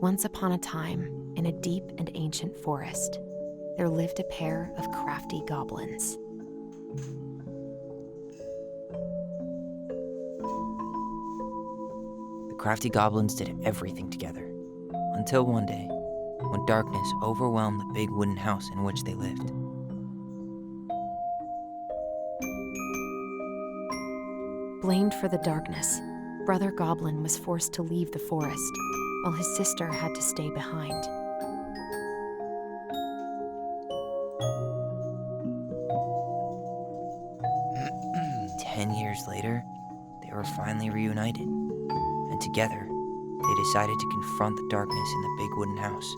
Once upon a time, in a deep and ancient forest, there lived a pair of crafty goblins. The crafty goblins did everything together, until one day, when darkness overwhelmed the big wooden house in which they lived. Blamed for the darkness, Brother Goblin was forced to leave the forest, while his sister had to stay behind. Years later, they were finally reunited, and together, they decided to confront the darkness in the big wooden house.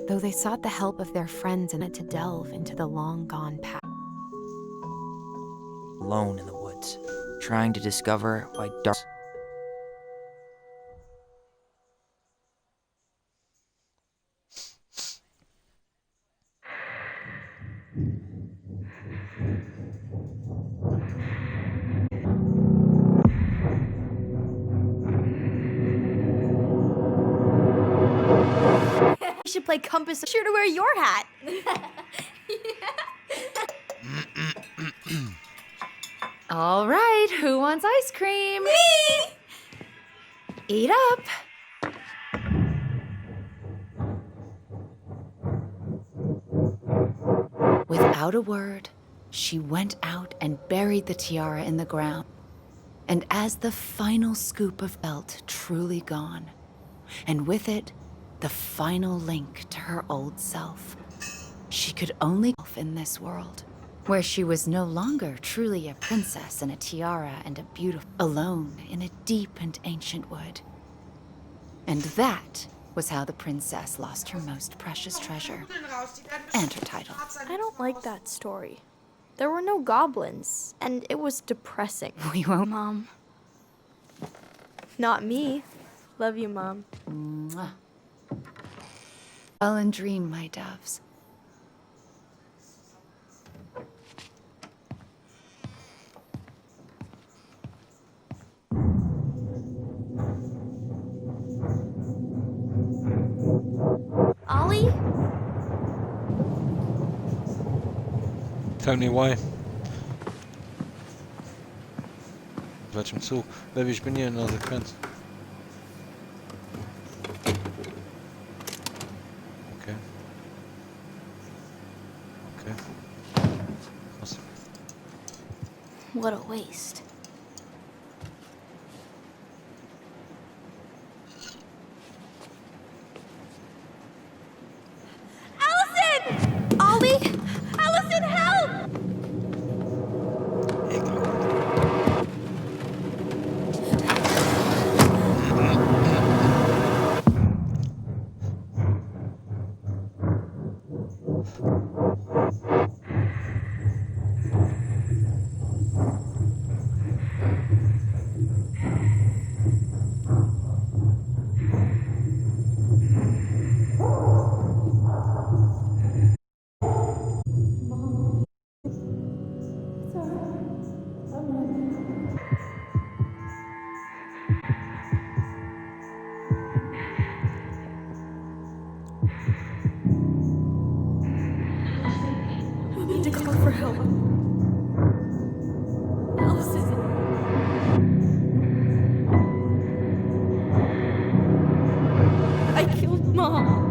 Though they sought the help of their friends and had to delve into the long-gone past. Alone in the woods, trying to discover why dark. You should play compass. Sure to wear your hat. All right, who wants ice cream? Me! Eat up. Without a word, she went out and buried the tiara in the ground. And as the final scoop of felt truly gone, and with it, the final link to her old self, she could only live in this world, where she was no longer truly a princess in a tiara and a beautiful, alone in a deep and ancient wood. And that was how the princess lost her most precious treasure and her title. I don't like that story. There were no goblins, and it was depressing. We won't. Mom. Not me. Love you, Mom. Mwah. Well and dream, my doves. Ollie? Tell me why. W welchem Zug? Lewy, ich bin hier in der Sequenz. Okay. Okay. Krass. What a waste. Allison! Ollie! Allison, help! We need to call for help. Allison. I killed Mom.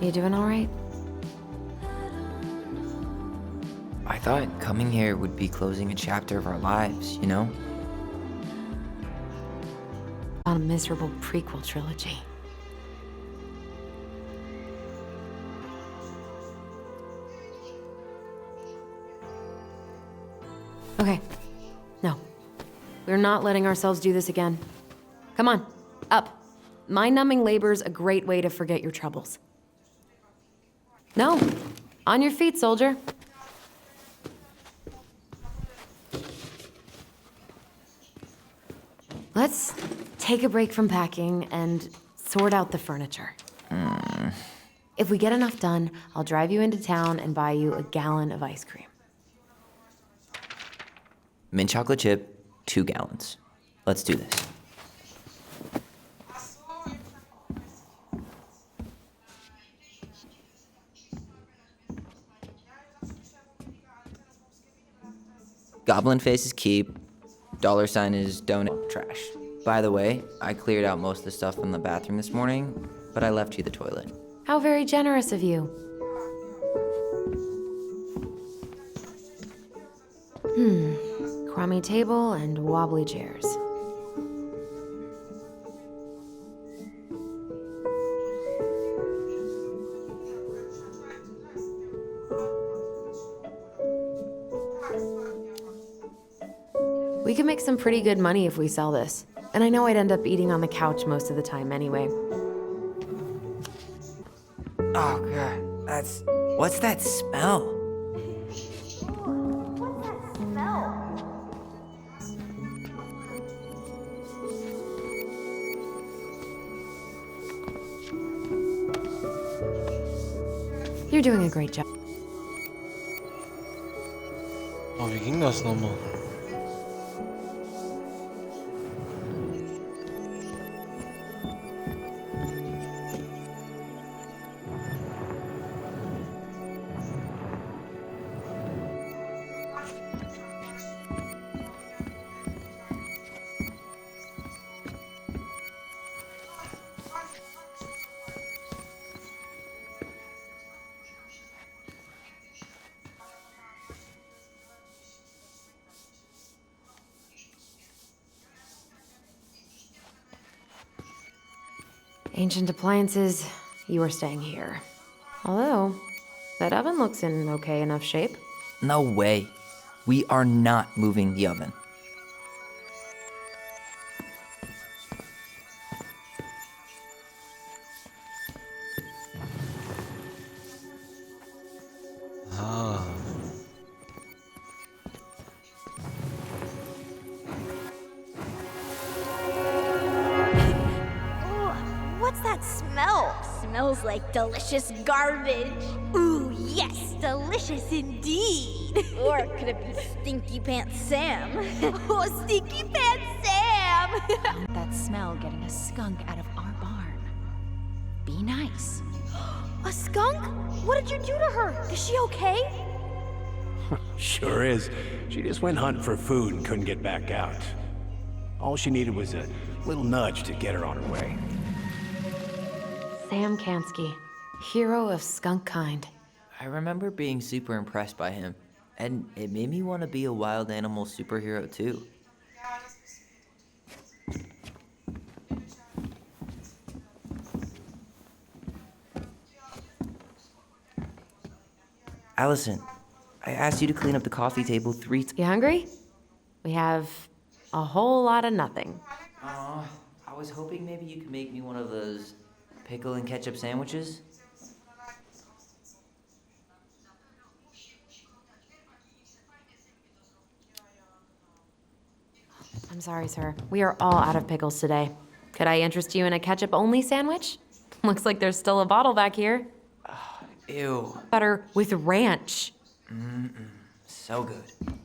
You doing all right? I thought coming here would be closing a chapter of our lives, you know? On a miserable prequel trilogy. Okay. No. We're not letting ourselves do this again. Come on, up. Mind-numbing labor's a great way to forget your troubles. No. On your feet, soldier. Let's take a break from packing and sort out the furniture. If we get enough done, I'll drive you into town and buy you a gallon of ice cream. Mint chocolate chip, 2 gallons. Let's do this. Goblin face is keep. $sign is donate trash. By the way, I cleared out most of the stuff from the bathroom this morning, but I left you the toilet. How very generous of you. Crummy table and wobbly chairs. We could make some pretty good money if we sell this. And I know I'd end up eating on the couch most of the time anyway. Oh, God. What's that smell? You're doing a great job. Oh, wie ging das nochmal? Ancient appliances, you are staying here. Although, that oven looks in okay enough shape. No way. We are not moving the oven. Ah. What's that smell? Smells like delicious garbage. Ooh, yes, delicious indeed. Or could it be Stinky Pants Sam? Oh, Stinky Pants Sam! That smell getting a skunk out of our barn. Be nice. A skunk? What did you do to her? Is she okay? Sure is. She just went hunting for food and couldn't get back out. All she needed was a little nudge to get her on her way. Sam Kansky, hero of skunk kind. I remember being super impressed by him, and it made me want to be a wild animal superhero too. Allison, I asked you to clean up the coffee table 3 times. You hungry? We have a whole lot of nothing. I was hoping maybe you could make me one of those pickle and ketchup sandwiches. I'm sorry, sir. We are all out of pickles today. Could I interest you in a ketchup-only sandwich? Looks like there's still a bottle back here. Ew. Butter with ranch. So good.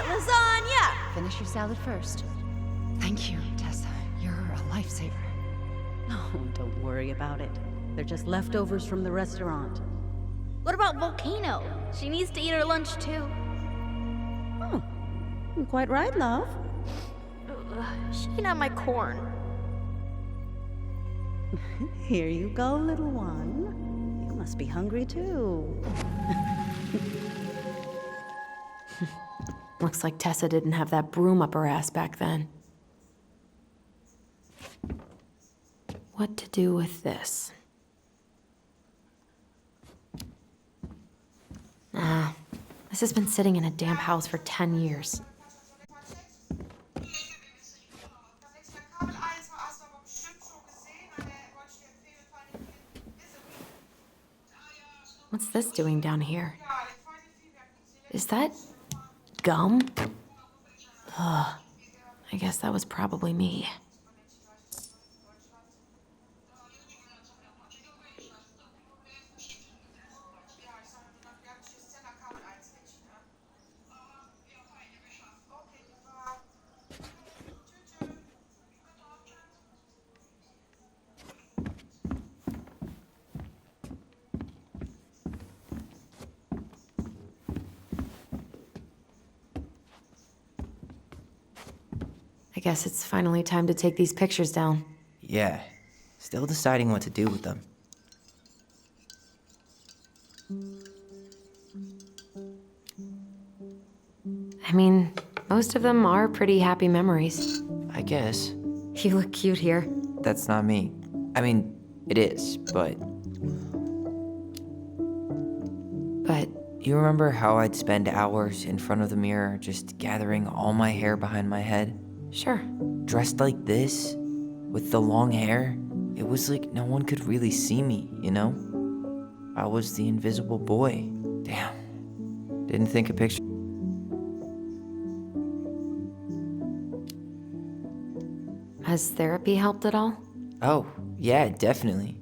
Lasagna! Finish your salad first. Thank you, Tessa. You're a lifesaver. Oh, don't worry about it. They're just leftovers from the restaurant. What about Volcano? She needs to eat her lunch too. Oh, quite right, love. She can have my corn. Here you go, little one. You must be hungry too. Looks like Tessa didn't have that broom up her ass back then. What to do with this? This has been sitting in a damp house for 10 years. What's this doing down here? Is that gum? Ugh, I guess that was probably me. I guess it's finally time to take these pictures down. Yeah, still deciding what to do with them. I mean, most of them are pretty happy memories. I guess. You look cute here. That's not me. I mean, it is, but... But You remember how I'd spend hours in front of the mirror just gathering all my hair behind my head? sure. Dressed like this, with the long hair, it was like no one could really see me, you know? I was the invisible boy. Damn. Didn't think a picture. Has therapy helped at all? Oh, yeah, definitely.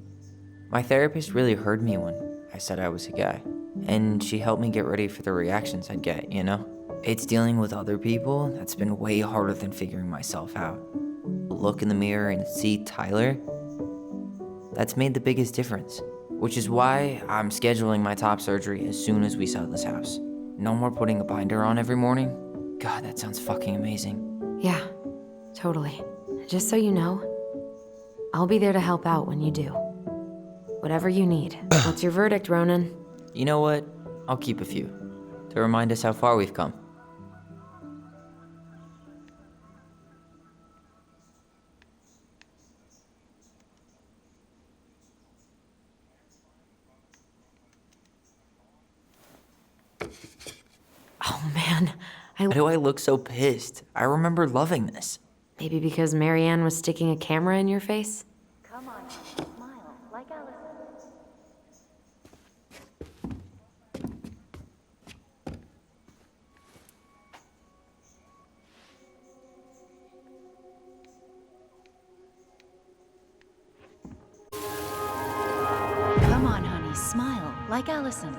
My therapist really heard me when I said I was a guy. And she helped me get ready for the reactions I'd get, you know? It's dealing with other people that's been way harder than figuring myself out. Look in the mirror and see Tyler. That's made the biggest difference. Which is why I'm scheduling my top surgery as soon as we sell this house. No more putting a binder on every morning. God, that sounds fucking amazing. Yeah, totally. Just so you know, I'll be there to help out when you do. Whatever you need. What's your verdict, Ronan? You know what? I'll keep a few. To remind us how far we've come. Oh man, Why do I look so pissed? I remember loving this. maybe because Marianne was sticking a camera in your face? Come on, smile like Allison. Come on, honey, smile like Allison.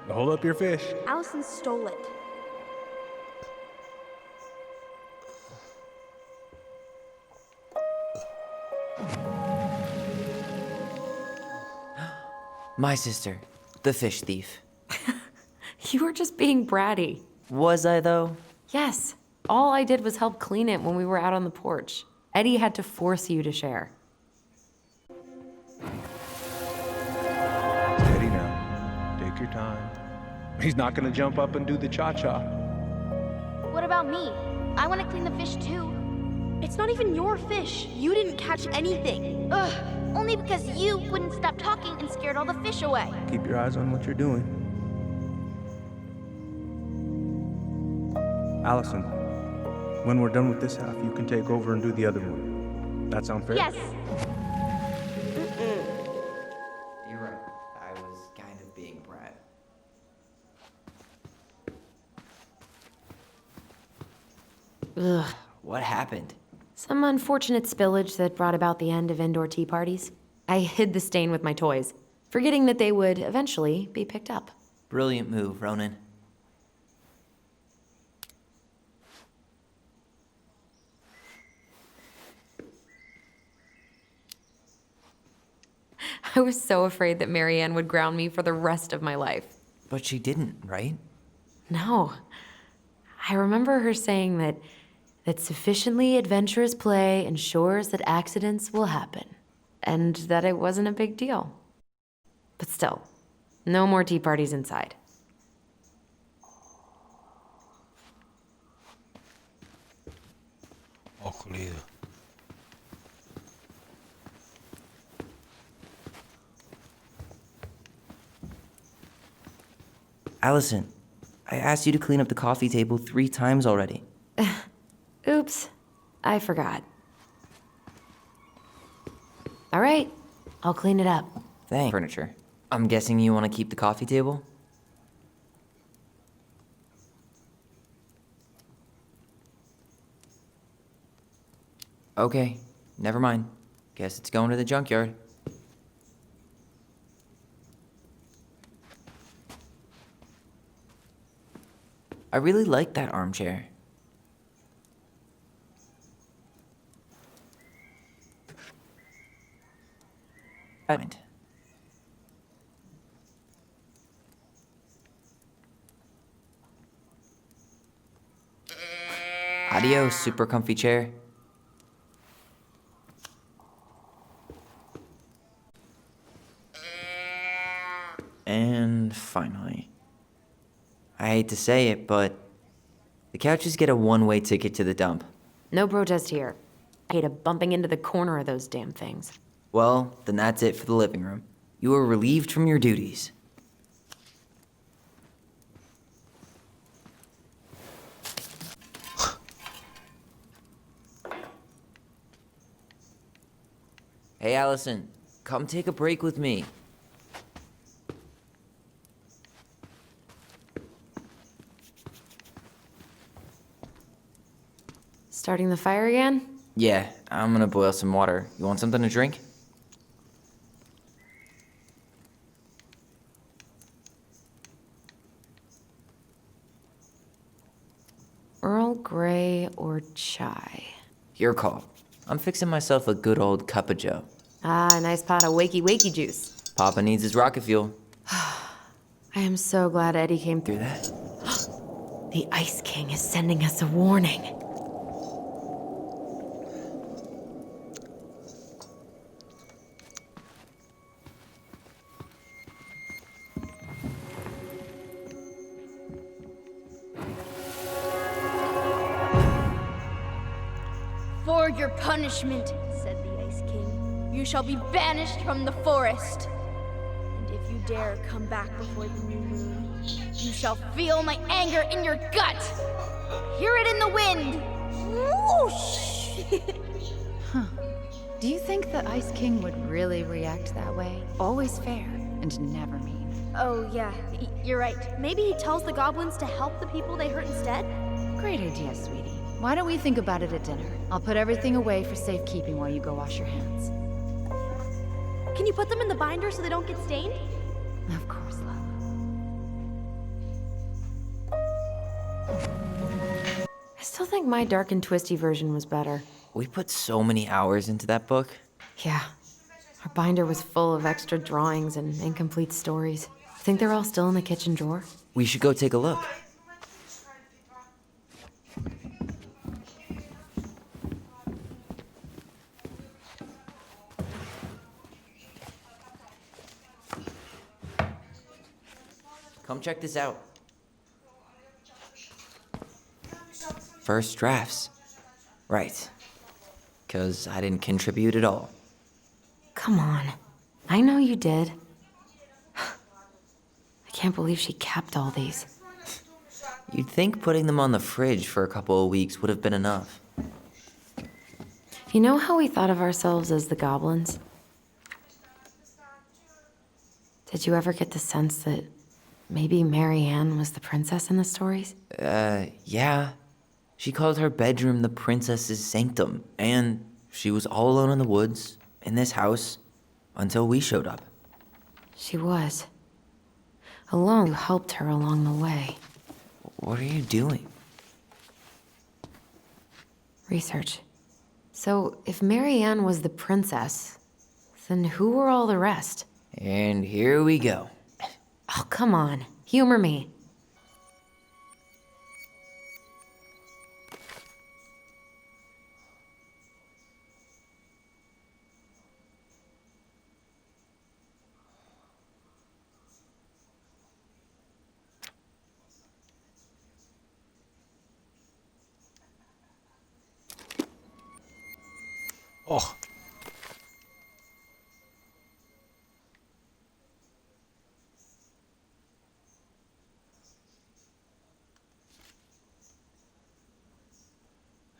Hold up your fish. Allison stole it. My sister, the fish thief. You were just being bratty. Was I, though? Yes, all I did was help clean it when we were out on the porch. Eddie had to force you to share. Steady now. Take your time. He's not gonna jump up and do the cha-cha. What about me? I want to clean the fish too. It's not even your fish. You didn't catch anything. Ugh. Only because you wouldn't stop talking and scared all the fish away. Keep your eyes on what you're doing. Allison, when we're done with this half, you can take over and do the other one. That sound fair? Yes. You're right. I was kind of being a brat. Ugh. What happened? Some unfortunate spillage that brought about the end of indoor tea parties. I hid the stain with my toys, forgetting that they would eventually be picked up. Brilliant move, Ronan. I was so afraid that Marianne would ground me for the rest of my life. But she didn't, right? No. I remember her saying that sufficiently adventurous play ensures that accidents will happen, and that it wasn't a big deal. But still, no more tea parties inside. Auch geleden. Allison, I asked you to clean up the coffee table 3 times already. Oops, I forgot. All right, I'll clean it up. Thanks. Furniture. I'm guessing you want to keep the coffee table? Okay, never mind. Guess it's going to the junkyard. I really like that armchair. Adios, super comfy chair. And finally, I hate to say it, but the couches get a one-way ticket to the dump. No protest here. I hate bumping into the corner of those damn things. Well, then that's it for the living room. You are relieved from your duties. Hey, Allison, come take a break with me. Starting the fire again? Yeah, I'm gonna boil some water. You want something to drink? Earl Grey or chai? Your call. I'm fixing myself a good old cup of joe. Ah, a nice pot of wakey juice. Papa needs his rocket fuel. I am so glad Eddie came through that. The Ice King is sending us a warning. For your punishment, said the Ice King, you shall be banished from the forest. And if you dare come back before the new moon, you shall feel my anger in your gut. Hear it in the wind. Whoosh! Do you think the Ice King would really react that way? Always fair and never mean. Oh, yeah, you're right. Maybe he tells the goblins to help the people they hurt instead? Great idea, sweetie. Why don't we think about it at dinner? I'll put everything away for safekeeping while you go wash your hands. Can you put them in the binder so they don't get stained? Of course, love. I still think my dark and twisty version was better. We put so many hours into that book. Yeah. Our binder was full of extra drawings and incomplete stories. Think they're all still in the kitchen drawer? We should go take a look. Come check this out. First drafts. Right. 'Cause I didn't contribute at all. Come on. I know you did. I can't believe she kept all these. You'd think putting them on the fridge for a couple of weeks would have been enough. You know how we thought of ourselves as the goblins? Did you ever get the sense that maybe Marianne was the princess in the stories? Yeah. She called her bedroom the princess's sanctum, and she was all alone in the woods, in this house, until we showed up. She was. Alone, who helped her along the way. What are you doing? Research. So, if Marianne was the princess, Then who were all the rest? And here we go. Oh, come on. Humor me. Och.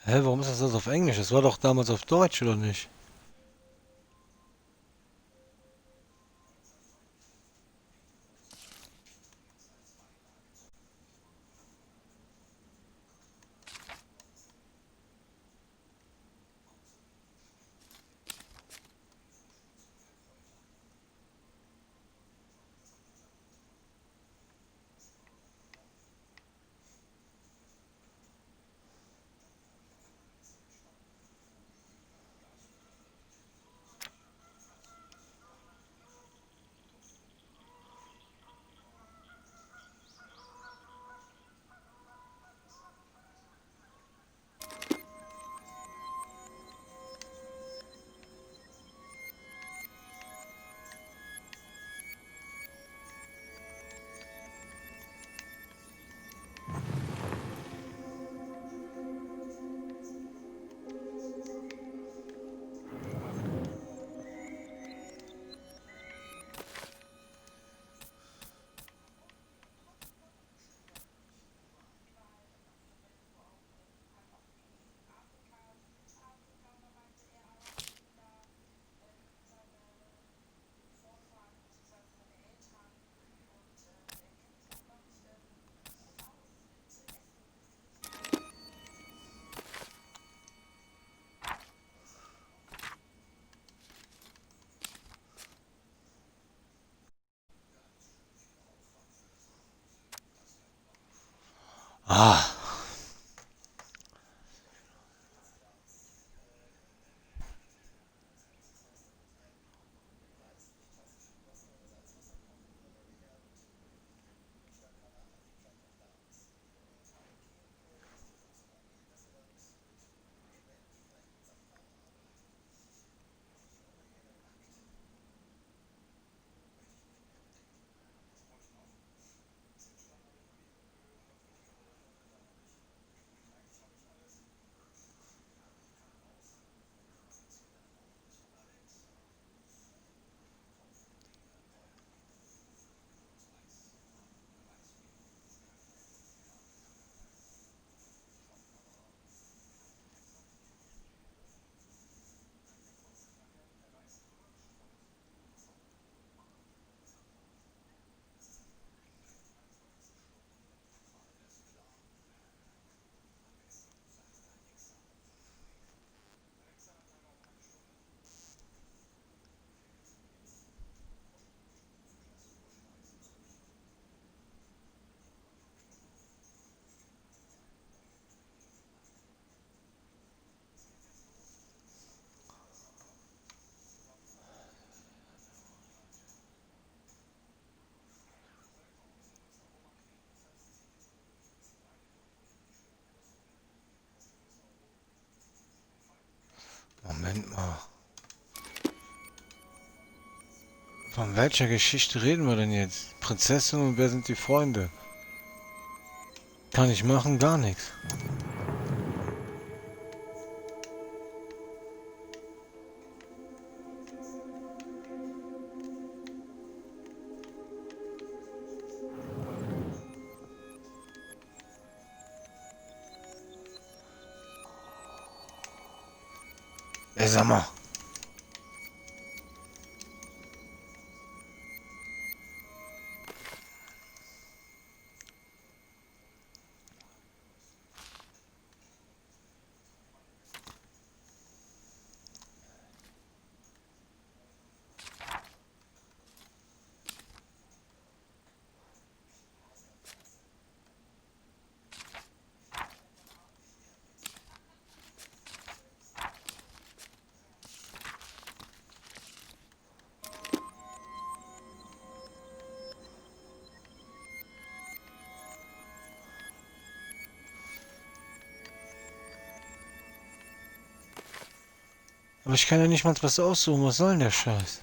Hä, warum ist das alles auf Englisch? Das war doch damals auf Deutsch, oder nicht? Ah. Moment mal. Von welcher Geschichte reden wir denn jetzt? Prinzessin und wer sind die Freunde? Kann ich machen? Gar nichts. Ey, sag mal. Aber ich kann ja nicht mal was aussuchen. Was soll denn der Scheiß?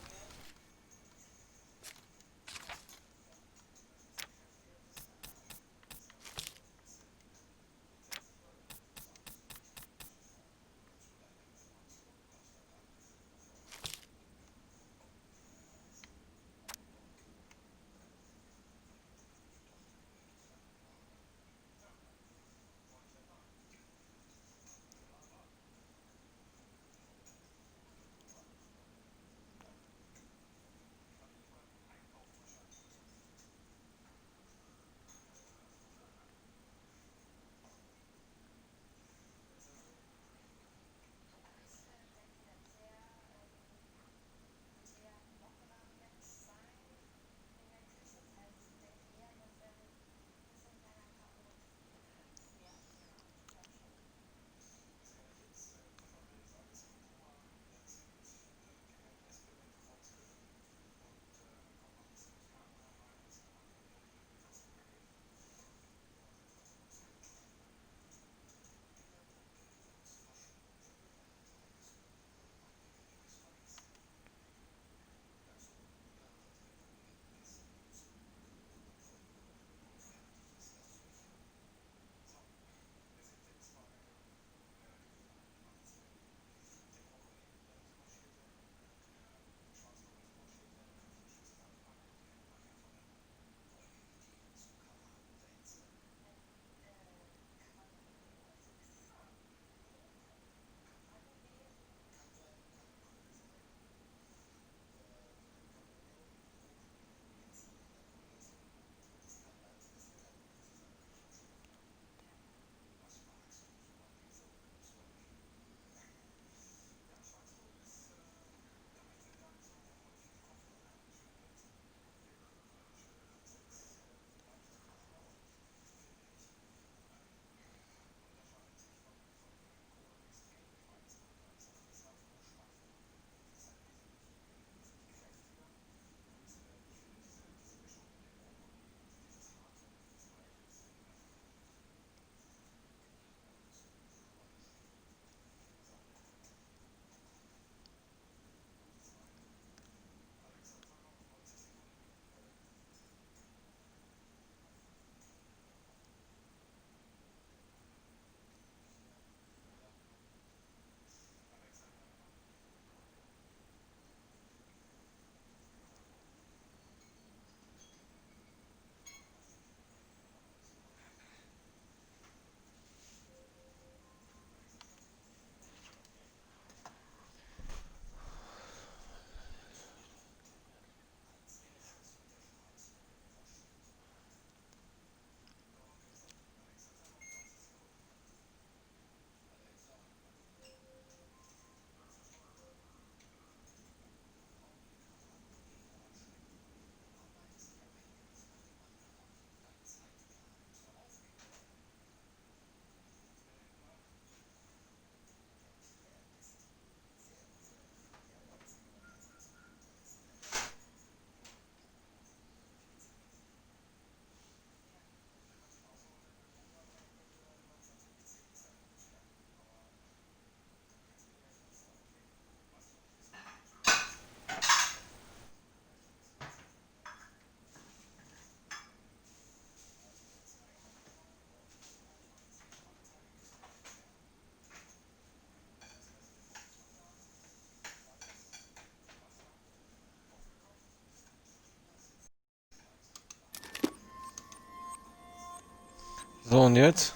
So, und jetzt?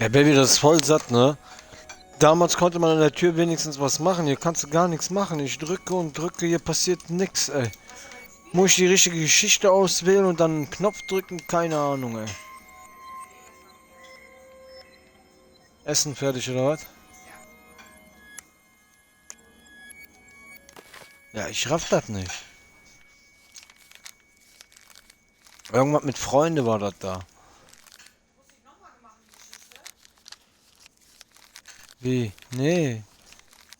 Der Baby, das ist voll satt, ne? Damals konnte man an der Tür wenigstens was machen. Hier kannst du gar nichts machen. Ich drücke und drücke, hier passiert nichts, ey. Muss ich die richtige Geschichte auswählen und dann einen Knopf drücken? Keine Ahnung, ey. Essen fertig oder was? Ja, ich raff das nicht. Irgendwas mit Freunde war das da. Wie? Nee.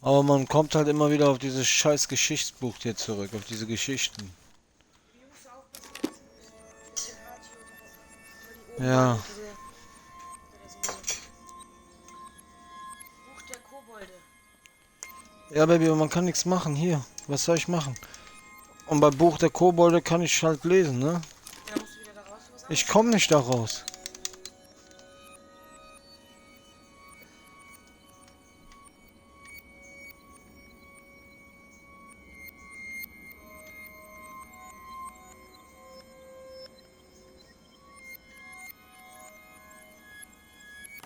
Aber man kommt halt immer wieder auf dieses scheiß Geschichtsbuch hier zurück, auf diese Geschichten. Ja. Ja, Baby, man kann nichts machen. Hier, was soll ich machen? Und bei Buch der Kobolde kann ich halt lesen, ne? Ich komme nicht da raus.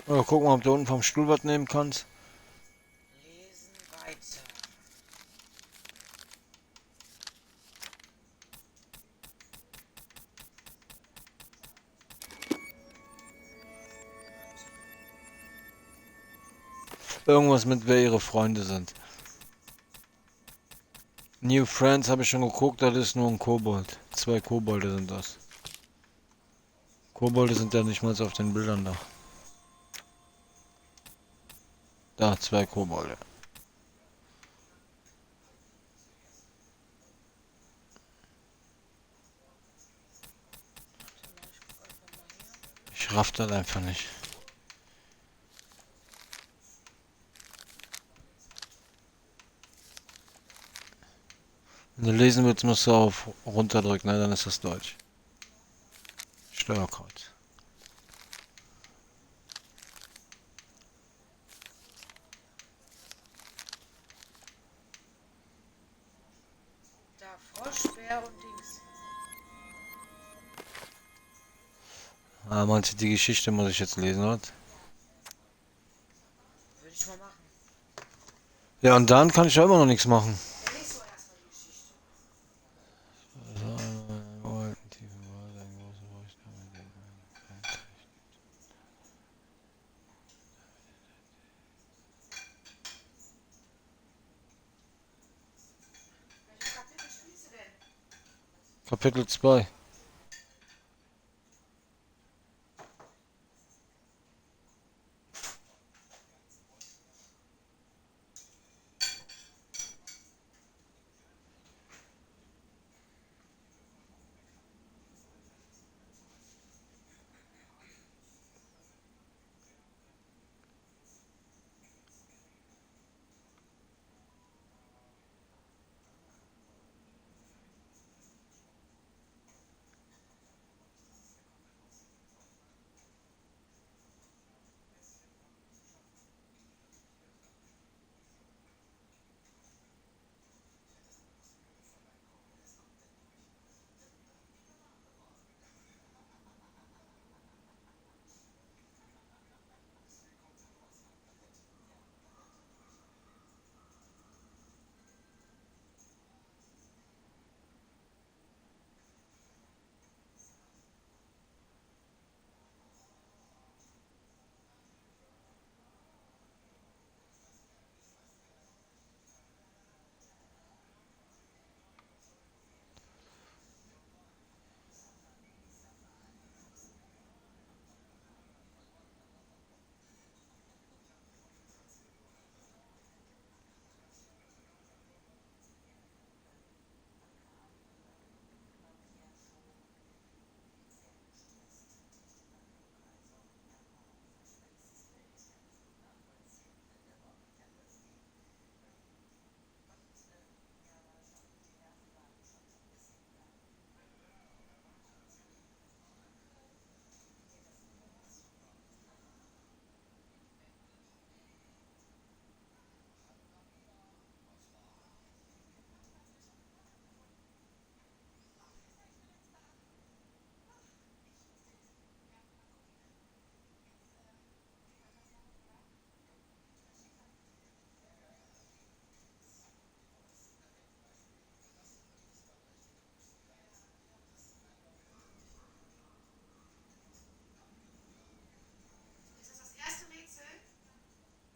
Oder guck mal, ob du unten vom Stuhl was nehmen kannst. Lesen weiter. Irgendwas mit, wer ihre Freunde sind. New Friends habe ich schon geguckt, das ist nur ein Kobold. 2 Kobolde sind das. Kobolde sind ja nicht mal so auf den Bildern da. Da, 2 Kobolde. Ich raff das einfach nicht. Wenn du lesen willst, musst du auf runterdrücken, ne? Dann ist das Deutsch. Steuerkreuz. Da Froschbär und Dings. Ah, meinst du, die Geschichte muss ich jetzt lesen, oder? Würde ich mal machen. Ja, und dann kann ich ja immer noch nichts machen. Lies doch erstmal die Geschichte. Welches Kapitel spielst du denn? Kapitel 2.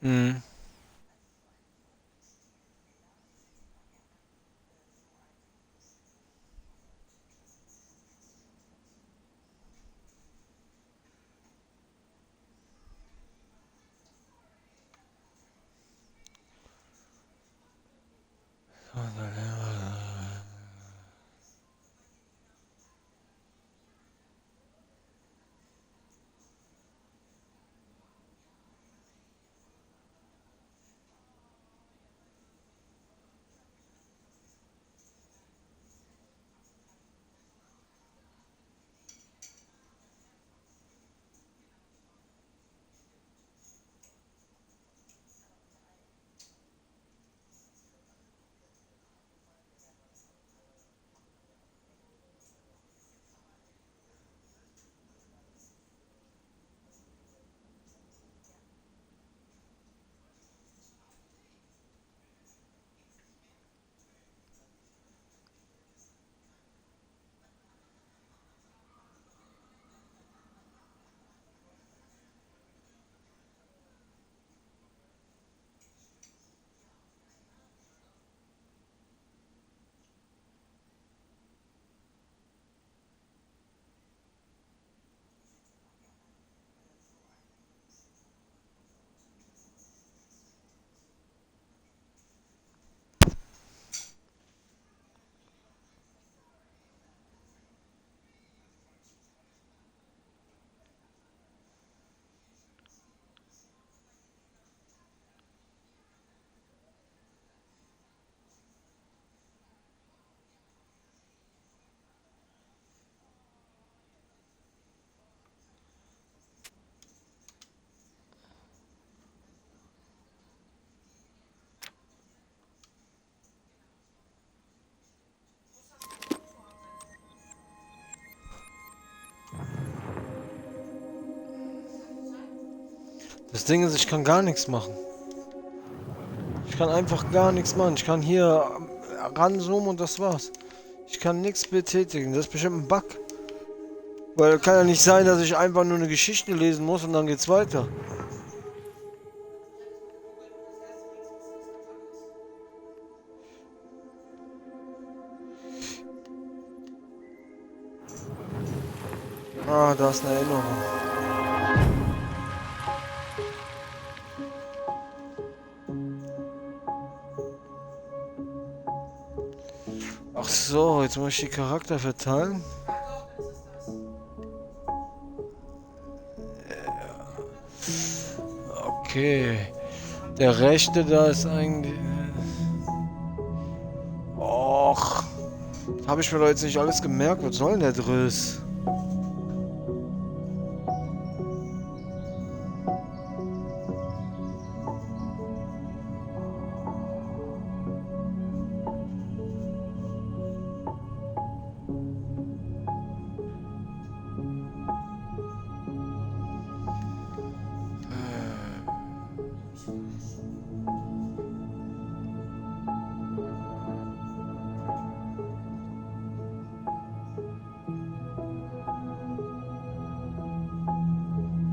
Mhm. Das Ding ist, ich kann gar nichts machen. Ich kann einfach gar nichts machen. Ich kann hier ranzoomen und das war's. Ich kann nichts betätigen. Das ist bestimmt ein Bug. Weil kann ja nicht sein, dass ich einfach nur eine Geschichte lesen muss und dann geht's weiter. Ah, da ist eine Erinnerung. Ach so, jetzt muss ich die Charakter verteilen. Okay. Der rechte da ist eigentlich... Och. Habe ich mir doch jetzt nicht alles gemerkt. Was soll denn der Driss?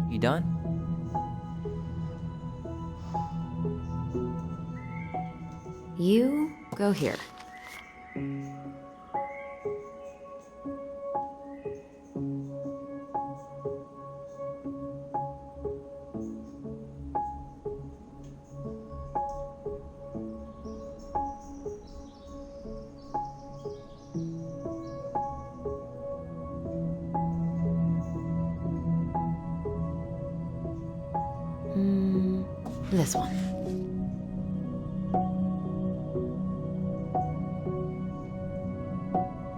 You done? You go here. This one.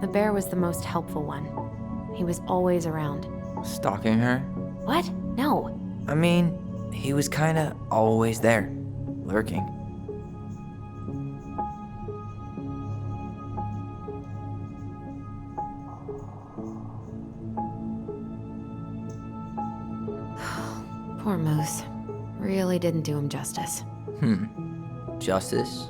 The bear was the most helpful one. He was always around. Stalking her? What? No. I mean, he was kinda always there, lurking. Poor Moose. Really didn't do him justice. Justice?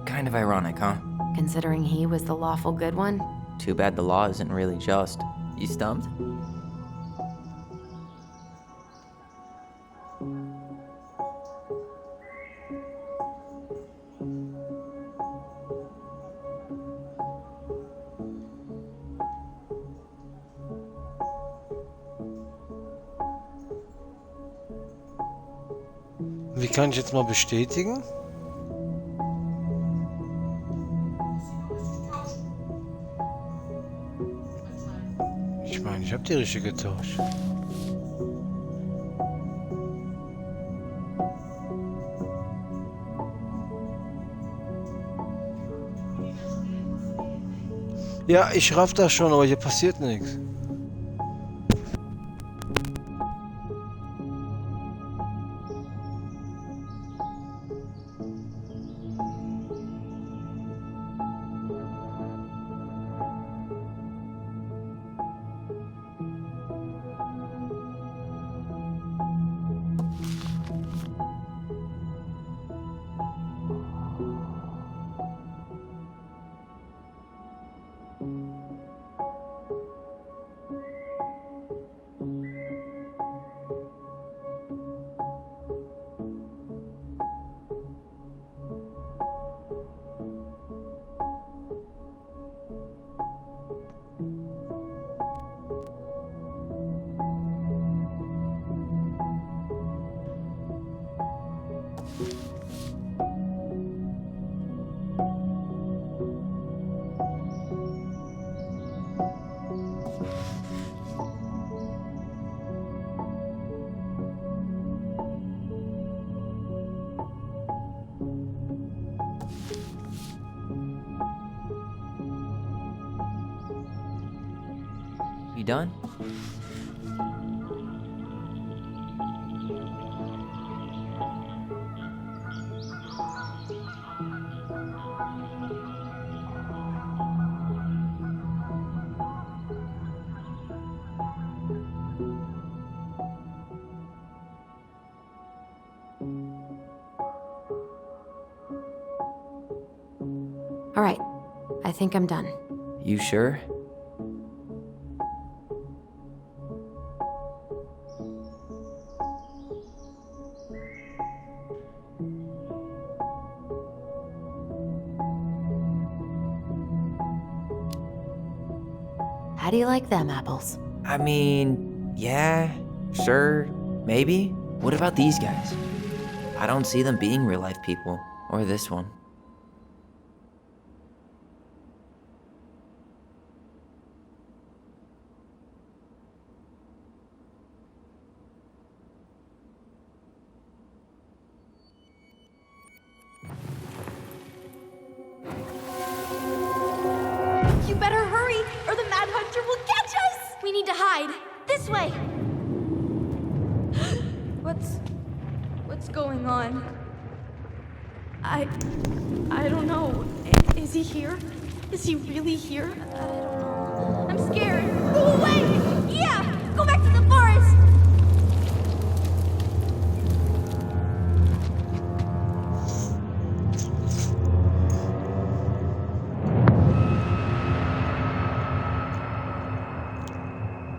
Kind of ironic, huh? Considering he was the lawful good one. Too bad the law isn't really just. You stumped? Wie kann ich jetzt mal bestätigen? Ich meine, ich habe die richtige getauscht. Ja, ich raff das schon, aber hier passiert nichts. You done? All right, I think I'm done. You sure? How do you like them apples? I mean, yeah, sure, maybe. What about these guys? I don't see them being real life people, or this one. You better hurry, or the Mad Hunter will catch us! We need to hide. This way! What's going on? I don't know. Is he here? Is he really here? I don't know. I'm scared. Go away! Yeah! Go back to the forest!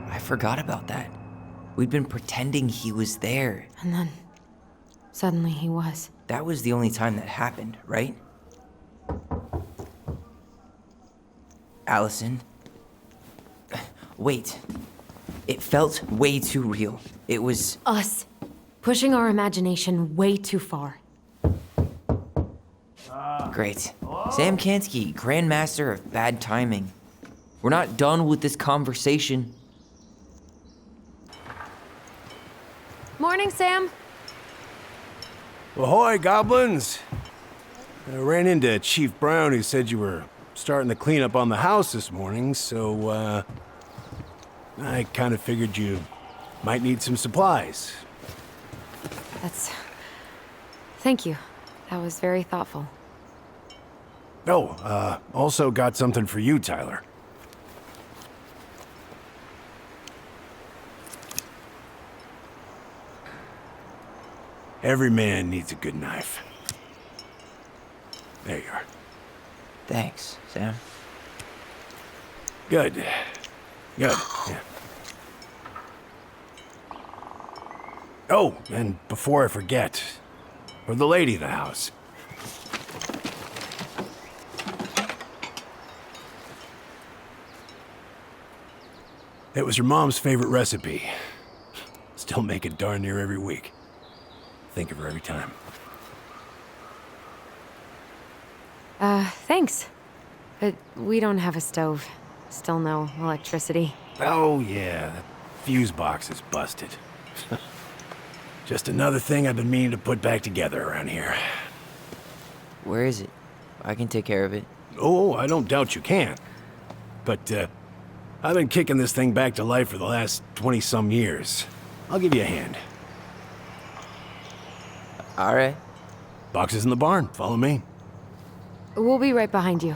I forgot about that. We'd been pretending he was there. And then, suddenly he was. That was the only time that happened, right? Allison. Wait. It felt way too real. It was... Us. Pushing our imagination way too far. Great. Sam Kansky, Grandmaster of Bad Timing. We're not done with this conversation. Morning, Sam. Ahoy, goblins! I ran into Chief Brown, who said you were starting to clean up on the house this morning, so, I kind of figured you might need some supplies. Thank you. That was very thoughtful. Oh, also got something for you, Tyler. Every man needs a good knife. There you are. Thanks, Sam. Good. Good, yeah. Oh, and before I forget, for the lady of the house. It was your mom's favorite recipe. Still make it darn near every week. Think of her every time. Thanks. But we don't have a stove. Still no electricity. Oh, yeah, that fuse box is busted. Just another thing I've been meaning to put back together around here. Where is it? I can take care of it. Oh, I don't doubt you can. But, I've been kicking this thing back to life for the last 20-some years. I'll give you a hand. All right. Box is in the barn. Follow me. We'll be right behind you.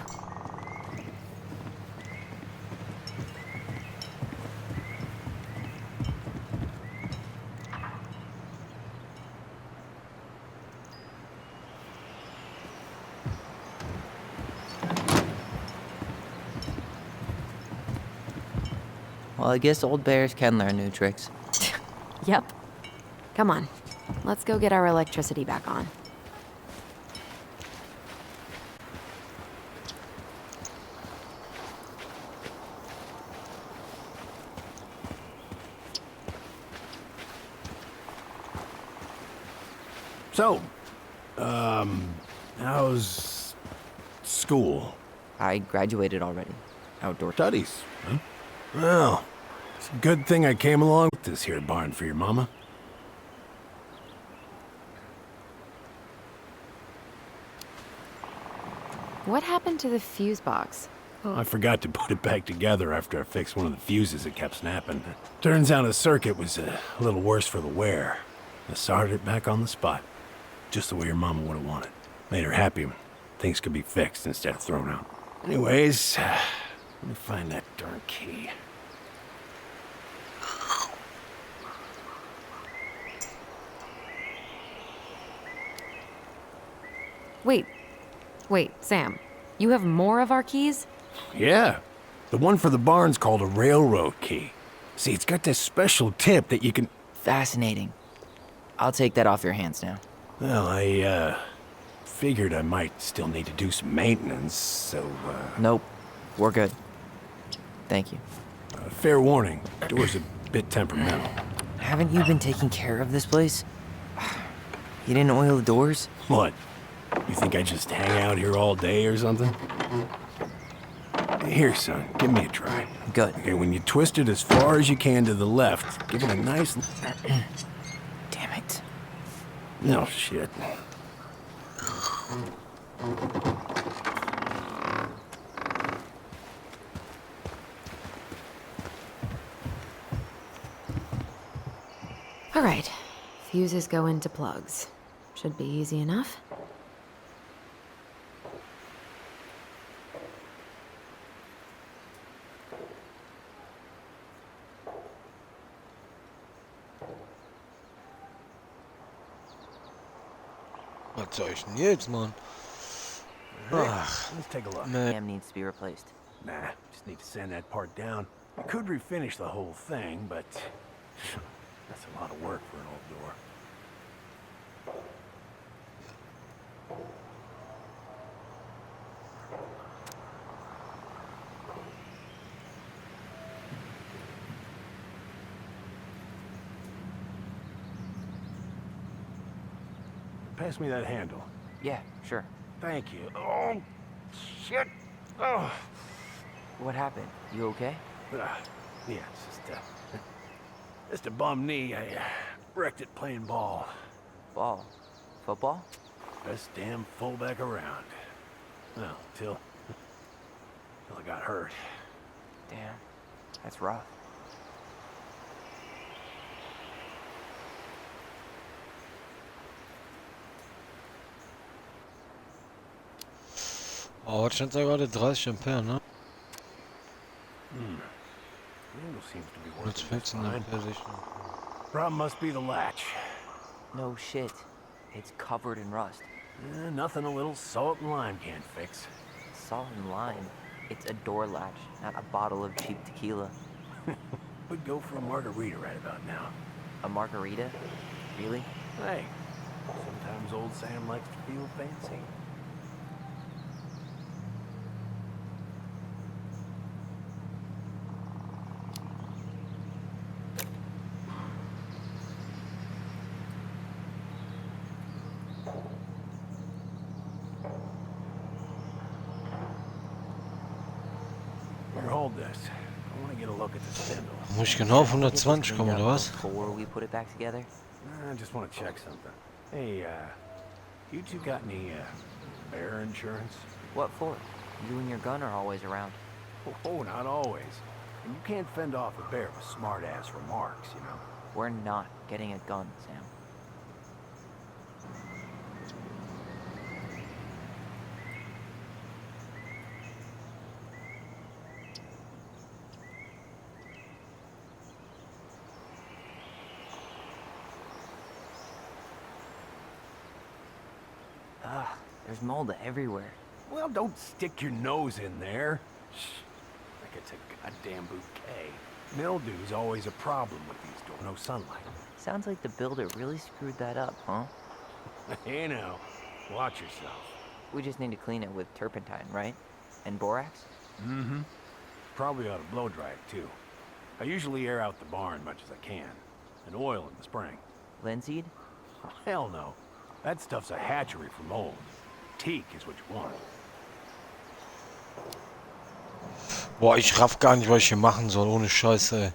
Well, I guess old bears can learn new tricks. Yep. Come on. Let's go get our electricity back on. So, how's school? I graduated already. Outdoor Studies, huh? Well, it's a good thing I came along with this here barn for your mama. What happened to the fuse box? Oh, I forgot to put it back together after I fixed one of the fuses that kept snapping. Turns out the circuit was a little worse for the wear. I soldered it back on the spot, just the way your mama would have wanted. Made her happy when things could be fixed instead of thrown out. Anyways, let me find that darn key. Wait, Sam. You have more of our keys? Yeah. The one for the barn's called a railroad key. See, it's got this special tip that you can... Fascinating. I'll take that off your hands now. Well, I, figured I might still need to do some maintenance, so, Nope. We're good. Thank you. fair warning, door's a bit temperamental. Haven't you been taking care of this place? You didn't oil the doors? What? You think I just hang out here all day or something? Here, son, give me a try. Good. Okay, when you twist it as far as you can to the left, give it a nice... Damn it. No shit. All right. Fuses go into plugs. Should be easy enough. Was soll ich denn jetzt, Mann? Ach, Let's take a look. man. Dam needs to be replaced. Nah, just need to sand that part down. I could refinish the whole thing, but that's a lot of work for an old door. Pass me that handle. Yeah, sure. Thank you. Oh, shit. Oh. What happened? You okay? Yeah, it's just a bum knee. I wrecked it playing ball. Ball. Football? Best damn fullback around. Well, till I got hurt. Damn. That's rough. Oh, was stand da gerade? 30 Ampere, ne? Handle seems to be Jetzt working 15 fine. Ampere sich. Problem must be the latch. No shit. It's covered in rust. Nothing a little salt and lime can't fix. Salt and lime. It's a door latch, not a bottle of cheap tequila. Would go for a margarita right about now. A margarita? Really? Hey, sometimes old Sam likes to feel fancy. Here, hold this. I want to get a look at the spindle. Muss ich genau auf 120 kommen, oder was? Before we put it back together? I just want to check something. Hey, you two got any, bear insurance? What for? You and your gun are always around. Oh, not always. And you can't fend off a bear with smart-ass remarks, you know? We're not getting a gun, Sam. Ugh, there's mold everywhere. Well, don't stick your nose in there. Shh, like it's a goddamn bouquet. Mildew's always a problem with these doors. No sunlight. Sounds like the builder really screwed that up, huh? Hey now, watch yourself. We just need to clean it with turpentine, right? And borax? Mm-hmm. Probably ought to blow dry it, too. I usually air out the barn much as I can. And oil in the spring. Linseed? Oh, hell no. That stuff's a hatchery for mold. Teak is what you want. Boah, ich raff gar nicht, was ich hier machen soll, ohne Scheiße, ey.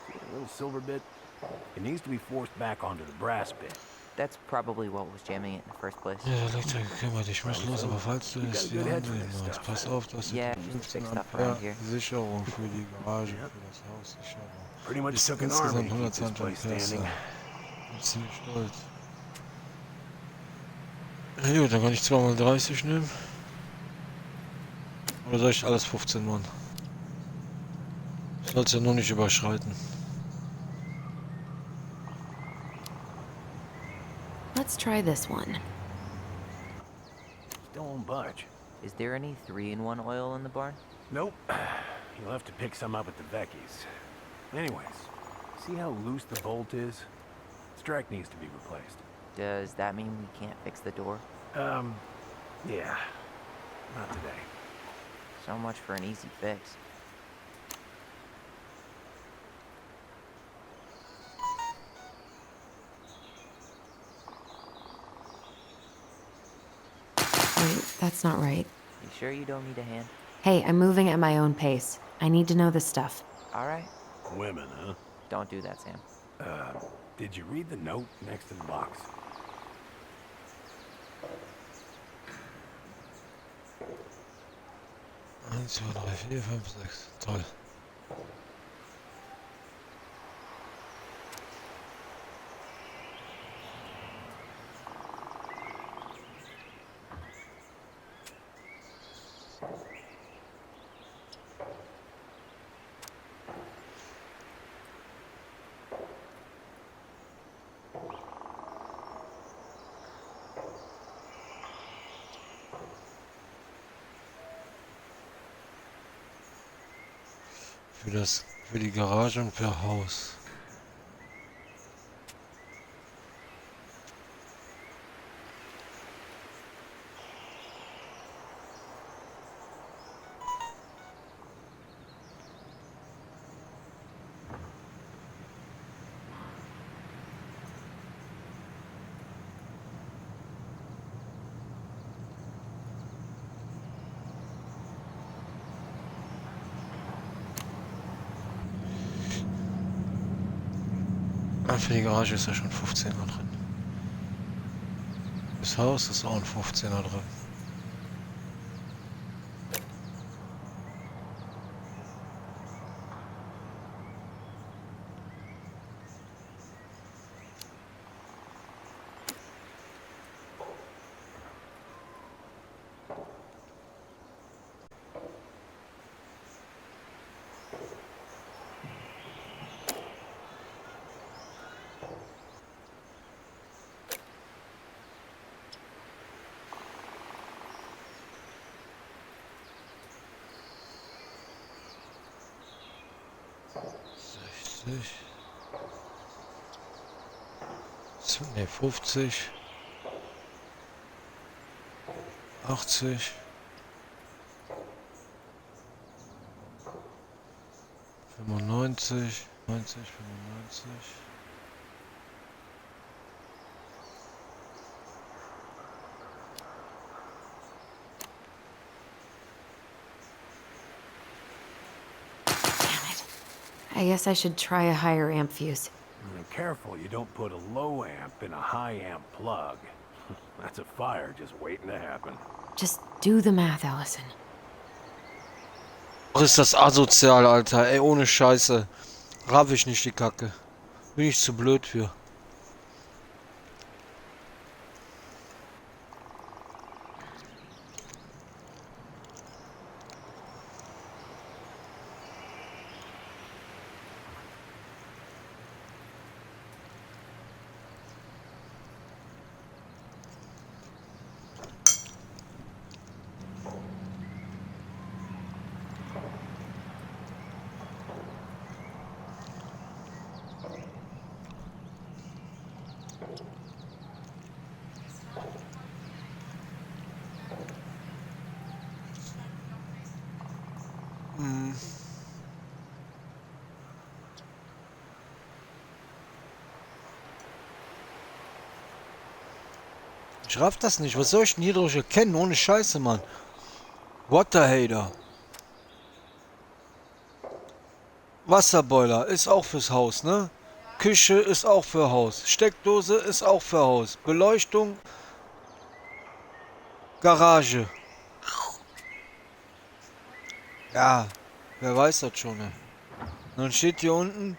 See a little silver bit? It needs to be forced back onto the brass bit. That's probably what was jamming it in the first place. Ja, der Elektriker kümmert, ich muss los, aber falls du es dir ansehen musst, pass auf, dass du Yeah, die just 15 fix stuff Ampere around here. Sicherung für die Garage, für das Haus Sicherung. Pretty much Bis took an army insgesamt to keep this 120 place Ampere. standing. Bin ziemlich stolz. Ja, gut, dann kann ich 2x30 nehmen. Oder soll ich alles 15 machen? Ich soll es ja nur nicht überschreiten. Let's try this one. Still won't budge. Is there any 3-in-1 oil in the barn? Nope. You'll have to pick some up at the Vecchi's. Anyways, see how loose the bolt is? Strike needs to be replaced. Does that mean we can't fix the door? Yeah. Not today. So much for an easy fix. Wait, that's not right. You sure you don't need a hand? Hey, I'm moving at my own pace. I need to know this stuff. Alright. Women, huh? Don't do that, Sam. Did you read the note next to the box? Eins, zwei, drei, vier, fünf, sechs. Toll. Für die Garage und per Haus. Für die Garage ist ja schon 15er drin. Das Haus ist auch ein 15er drin. Ne, 50, 80, 95, 90, 95. I guess I should try a higher amp fuse. Careful you don't put a low amp in a high amp plug. That's a fire just waiting to happen. Just do the math, Allison. Ach, ist das asozial, Alter. Ey, ohne Scheiße. Raff ich nicht die Kacke. Bin ich zu blöd für. Ich raff das nicht. Was soll ich denn hier durch erkennen? Ohne Scheiße, Mann. What the hater? Wasserboiler ist auch fürs Haus, ne? Küche ist auch für Haus. Steckdose ist auch für Haus. Beleuchtung. Garage. Ja, wer weiß das schon, ne? Dann steht hier unten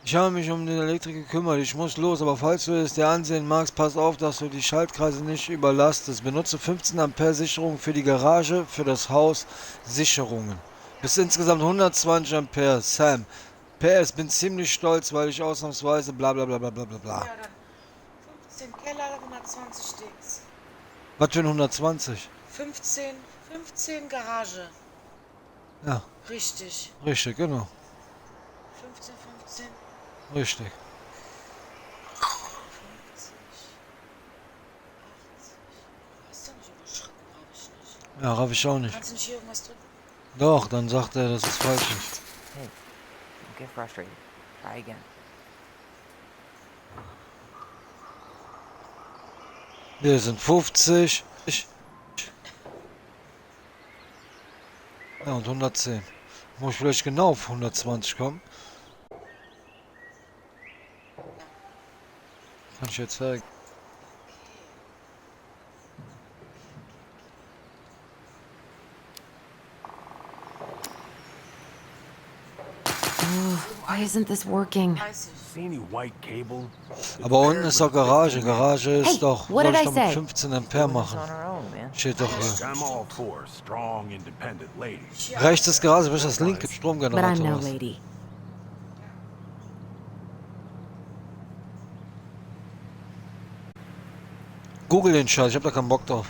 Ich habe mich um den Elektriker gekümmert. Ich muss los, aber falls du es dir ansehen magst, pass auf, dass du die Schaltkreise nicht überlastest. Benutze 15 Ampere Sicherung für die Garage, für das Haus Sicherungen. Bis insgesamt 120 Ampere. Sam. PS, bin ziemlich stolz, weil ich ausnahmsweise bla bla bla bla bla bla bla. Ja, dann 15 Keller, 120 Dings. Was für ein 120? 15 Garage. Ja, Richtig. richtig, genau. 15. Richtig. 50, 80. Hast du nicht überschritten, habe ich nicht. Ja, raff ich auch nicht. Kannst du nicht hier irgendwas drücken? Doch, dann sagt er, dass es falsch ist. Hey, don't get frustrated. Try again. Wir sind 50. Ja, und 110. Muss ich vielleicht genau auf 120 kommen? Kann ich jetzt zeigen. Why isn't this working? See any white cable? Aber unten ist doch Garage. Garage ist Hey, doch. what Soll did ich I doch mit say? 15 Ampere machen? On our own, man. Steht doch hier. I'm all for strong, independent ladies. Rechts ist Garage, bis das linke But I'm Stromgenerator no ist. lady. Google den Scheiß, ich hab da keinen Bock drauf.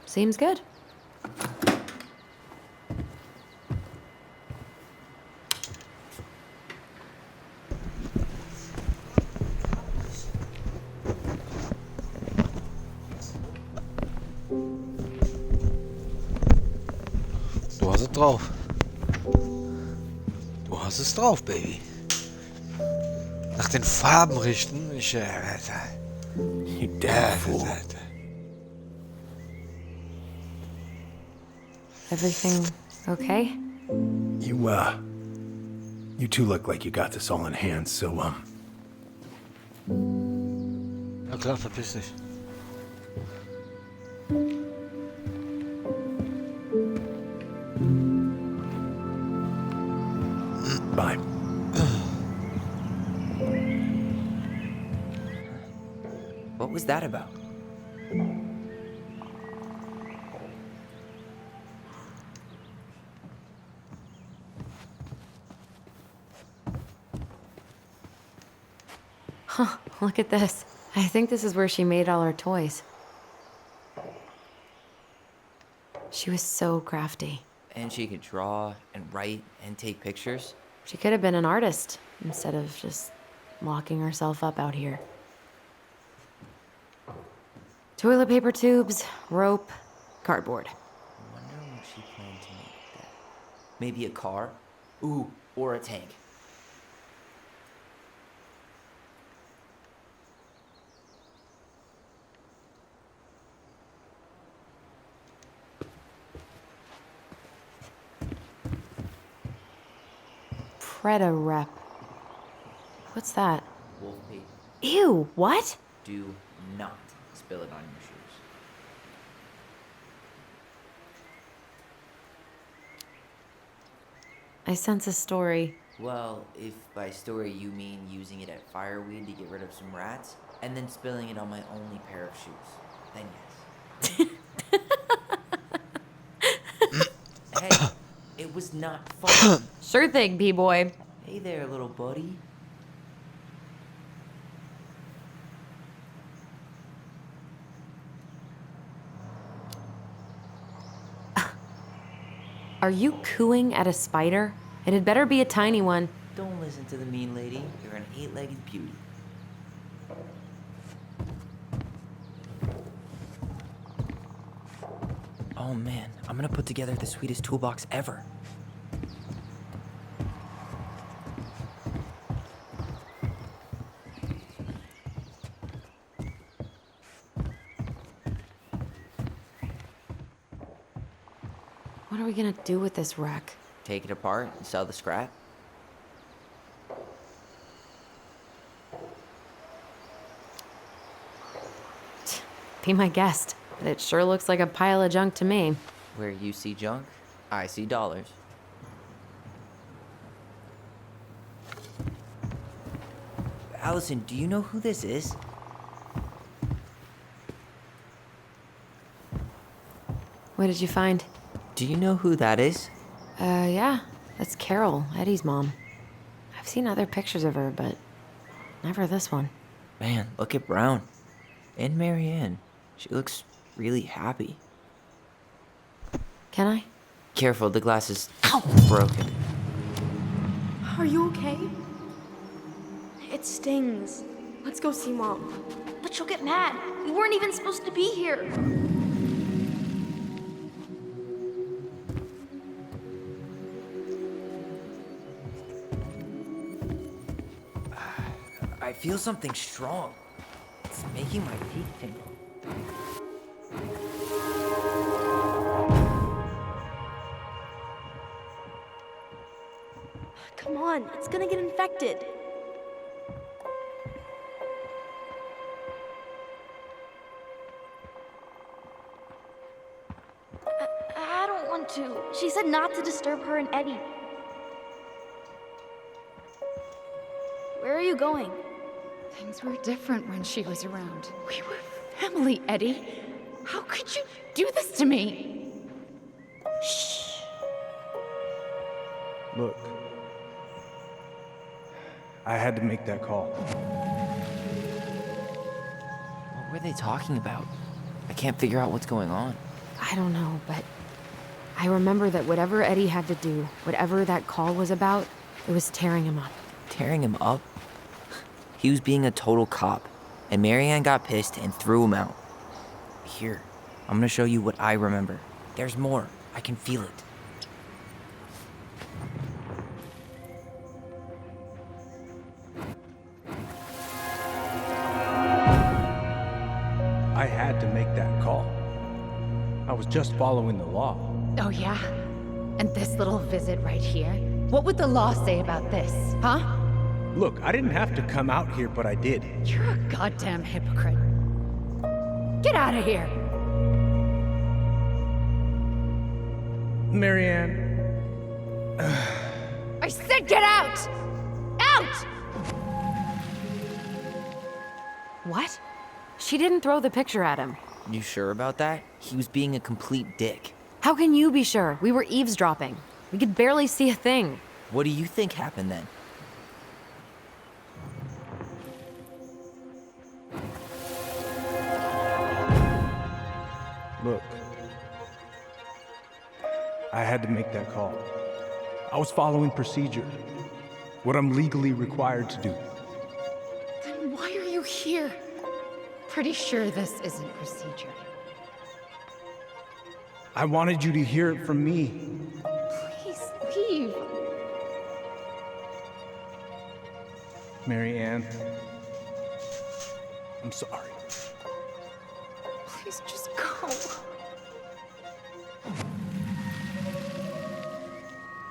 Seems good. Du hast es drauf. Du hast es drauf, Baby. Nach den Farben richten. You damn fool. Everything okay? You two look like you got this all in hand, so, Ja klar, verpiss dich. bye. What was that about? Look at this. I think this is where she made all her toys. She was so crafty. And she could draw and write and take pictures. She could have been an artist instead of just locking herself up out here. Toilet paper tubes, rope, cardboard. I wonder what she planned to make with that. Maybe a car? Ooh, or a tank. Preda-Rep. What's that? Wolf pee. Ew, what? Do not spill it on your shoes. I sense a story. Well, if by story you mean using it at fireweed to get rid of some rats, and then spilling it on my only pair of shoes, then yes. Hey, it was not fun. Sure thing, B-boy. Hey there, little buddy. Are you cooing at a spider? It had better be a tiny one. Don't listen to the mean lady. You're an 8-legged beauty. Oh man, I'm gonna put together the sweetest toolbox ever. What are we gonna do with this wreck? Take it apart and sell the scrap. Be my guest, but it sure looks like a pile of junk to me. Where you see junk, I see dollars. Allison, do you know who this is? What did you find? Do you know who that is? Yeah, that's Carol, Eddie's mom. I've seen other pictures of her, but never this one. Man, look at Brown. And Marianne. She looks really happy. Can I? Careful, the glass is broken. Are you okay? It stings. Let's go see Mom. But she'll get mad. We weren't even supposed to be here. I feel something strong. It's making my feet tingle. Come on, it's gonna get infected. I don't want to. She said not to disturb her and Eddie. Where are you going? Things were different when she was around. We were family, Eddie. How could you do this to me? Shh. Look. I had to make that call. What were they talking about? I can't figure out what's going on. I don't know, but I remember that whatever Eddie had to do, whatever that call was about, it was tearing him up. Tearing him up? He was being a total cop, and Marianne got pissed and threw him out. Here, I'm gonna show you what I remember. There's more. I can feel it. I had to make that call. I was just following the law. Oh, yeah? And this little visit right here? What would the law say about this, huh? Look, I didn't have to come out here, but I did. You're a goddamn hypocrite. Get out of here! Marianne. I said get out! Out! What? She didn't throw the picture at him. You sure about that? He was being a complete dick. How can you be sure? We were eavesdropping. We could barely see a thing. What do you think happened then? Look. I had to make that call. I was following procedure. What I'm legally required to do. Then why are you here? Pretty sure this isn't procedure. I wanted you to hear it from me. Please leave. Marianne. I'm sorry. Please just go.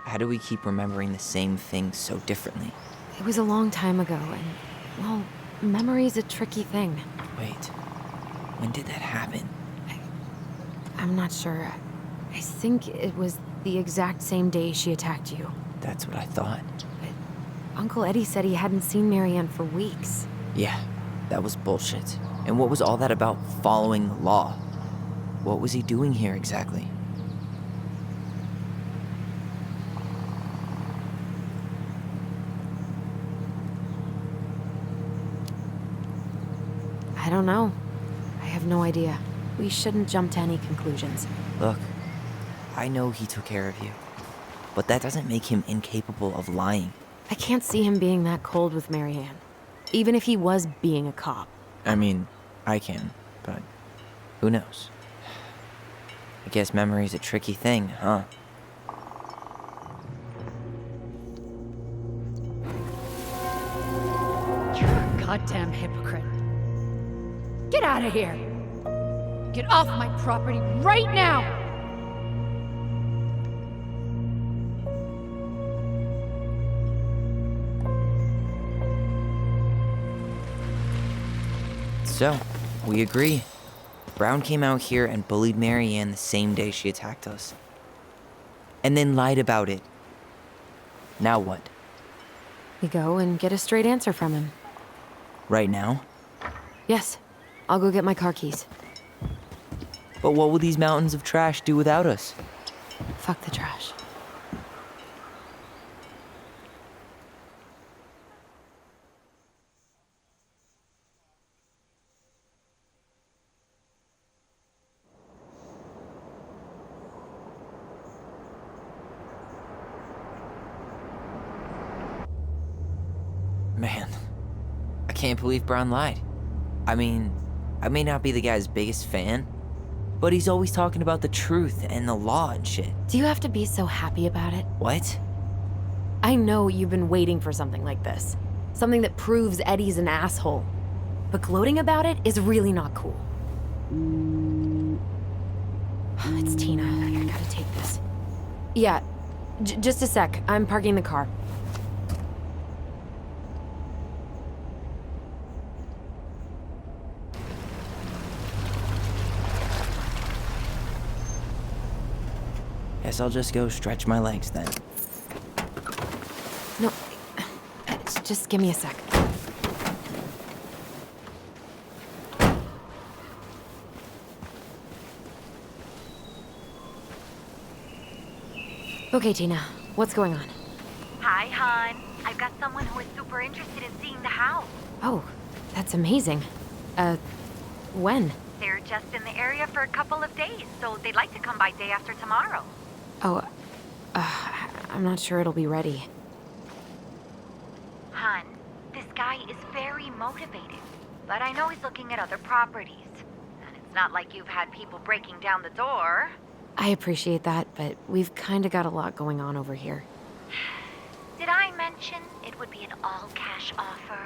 How do we keep remembering the same things so differently? It was a long time ago, and, well, memory's a tricky thing. Wait, when did that happen? I'm not sure. I think it was the exact same day she attacked you. That's what I thought. But Uncle Eddie said he hadn't seen Marianne for weeks. Yeah, that was bullshit. And what was all that about following the law? What was he doing here exactly? I don't know. I have no idea. We shouldn't jump to any conclusions. Look, I know he took care of you, but that doesn't make him incapable of lying. I can't see him being that cold with Marianne, even if he was being a cop. I mean, I can, but who knows? I guess memory's a tricky thing, huh? You're a goddamn hypocrite. Get out of here! Get off my property right now! So, we agree. Brown came out here and bullied Marianne the same day she attacked us. And then lied about it. Now what? We go and get a straight answer from him. Right now? Yes. I'll go get my car keys. But what will these mountains of trash do without us? Fuck the trash. Man, I can't believe Brown lied. I mean, I may not be the guy's biggest fan, but he's always talking about the truth and the law and shit. Do you have to be so happy about it? What? I know you've been waiting for something like this. Something that proves Eddie's an asshole. But gloating about it is really not cool. It's Tina. I gotta take this. Yeah, just a sec. I'm parking the car. Guess I'll just go stretch my legs then. No, just give me a sec. Okay, Tina, what's going on? Hi, hon. I've got someone who is super interested in seeing the house. Oh, that's amazing. When? They're just in the area for a couple of days, so they'd like to come by day after tomorrow. Oh, I'm not sure it'll be ready. Hon, this guy is very motivated, but I know he's looking at other properties. And it's not like you've had people breaking down the door. I appreciate that, but we've kinda got a lot going on over here. Did I mention it would be an all-cash offer?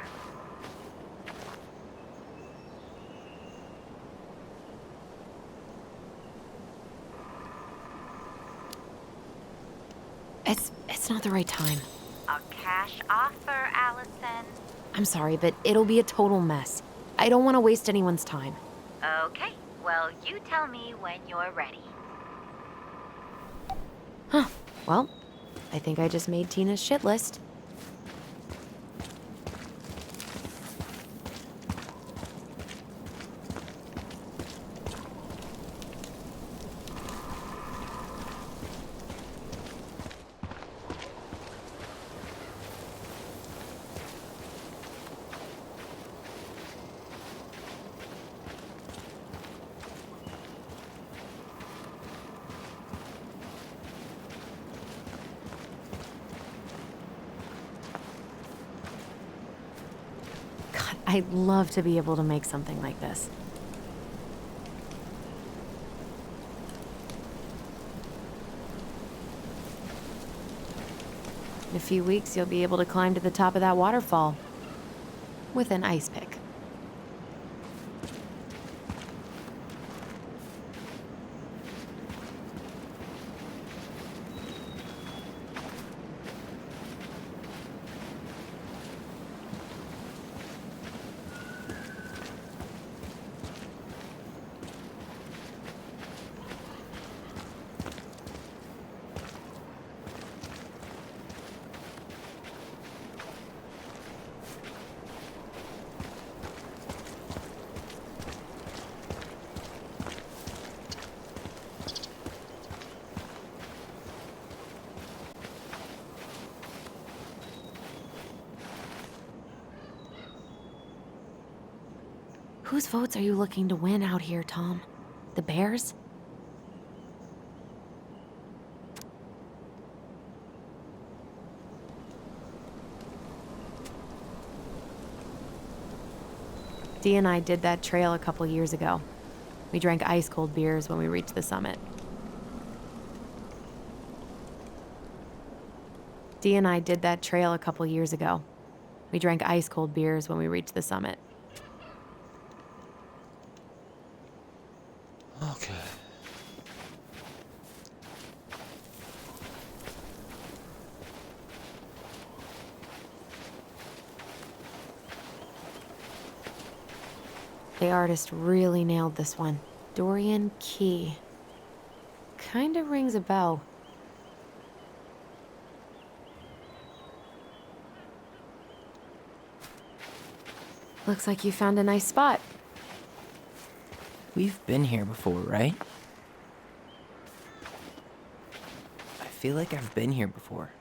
It's not the right time. A cash offer, Allison. I'm sorry, but it'll be a total mess. I don't want to waste anyone's time. Okay, well, you tell me when you're ready. Huh. Well, I think I just made Tina's shit list. I'd love to be able to make something like this. In a few weeks, you'll be able to climb to the top of that waterfall with an ice pick. Whose votes are you looking to win out here, Tom? The Bears? Dee and I did that trail a couple years ago. We drank ice-cold beers when we reached the summit. Dee and I did that trail a couple years ago. We drank ice-cold beers when we reached the summit. Okay. The artist really nailed this one. Dorian Key. Kinda rings a bell. Looks like you found a nice spot. We've been here before, right? I feel like I've been here before.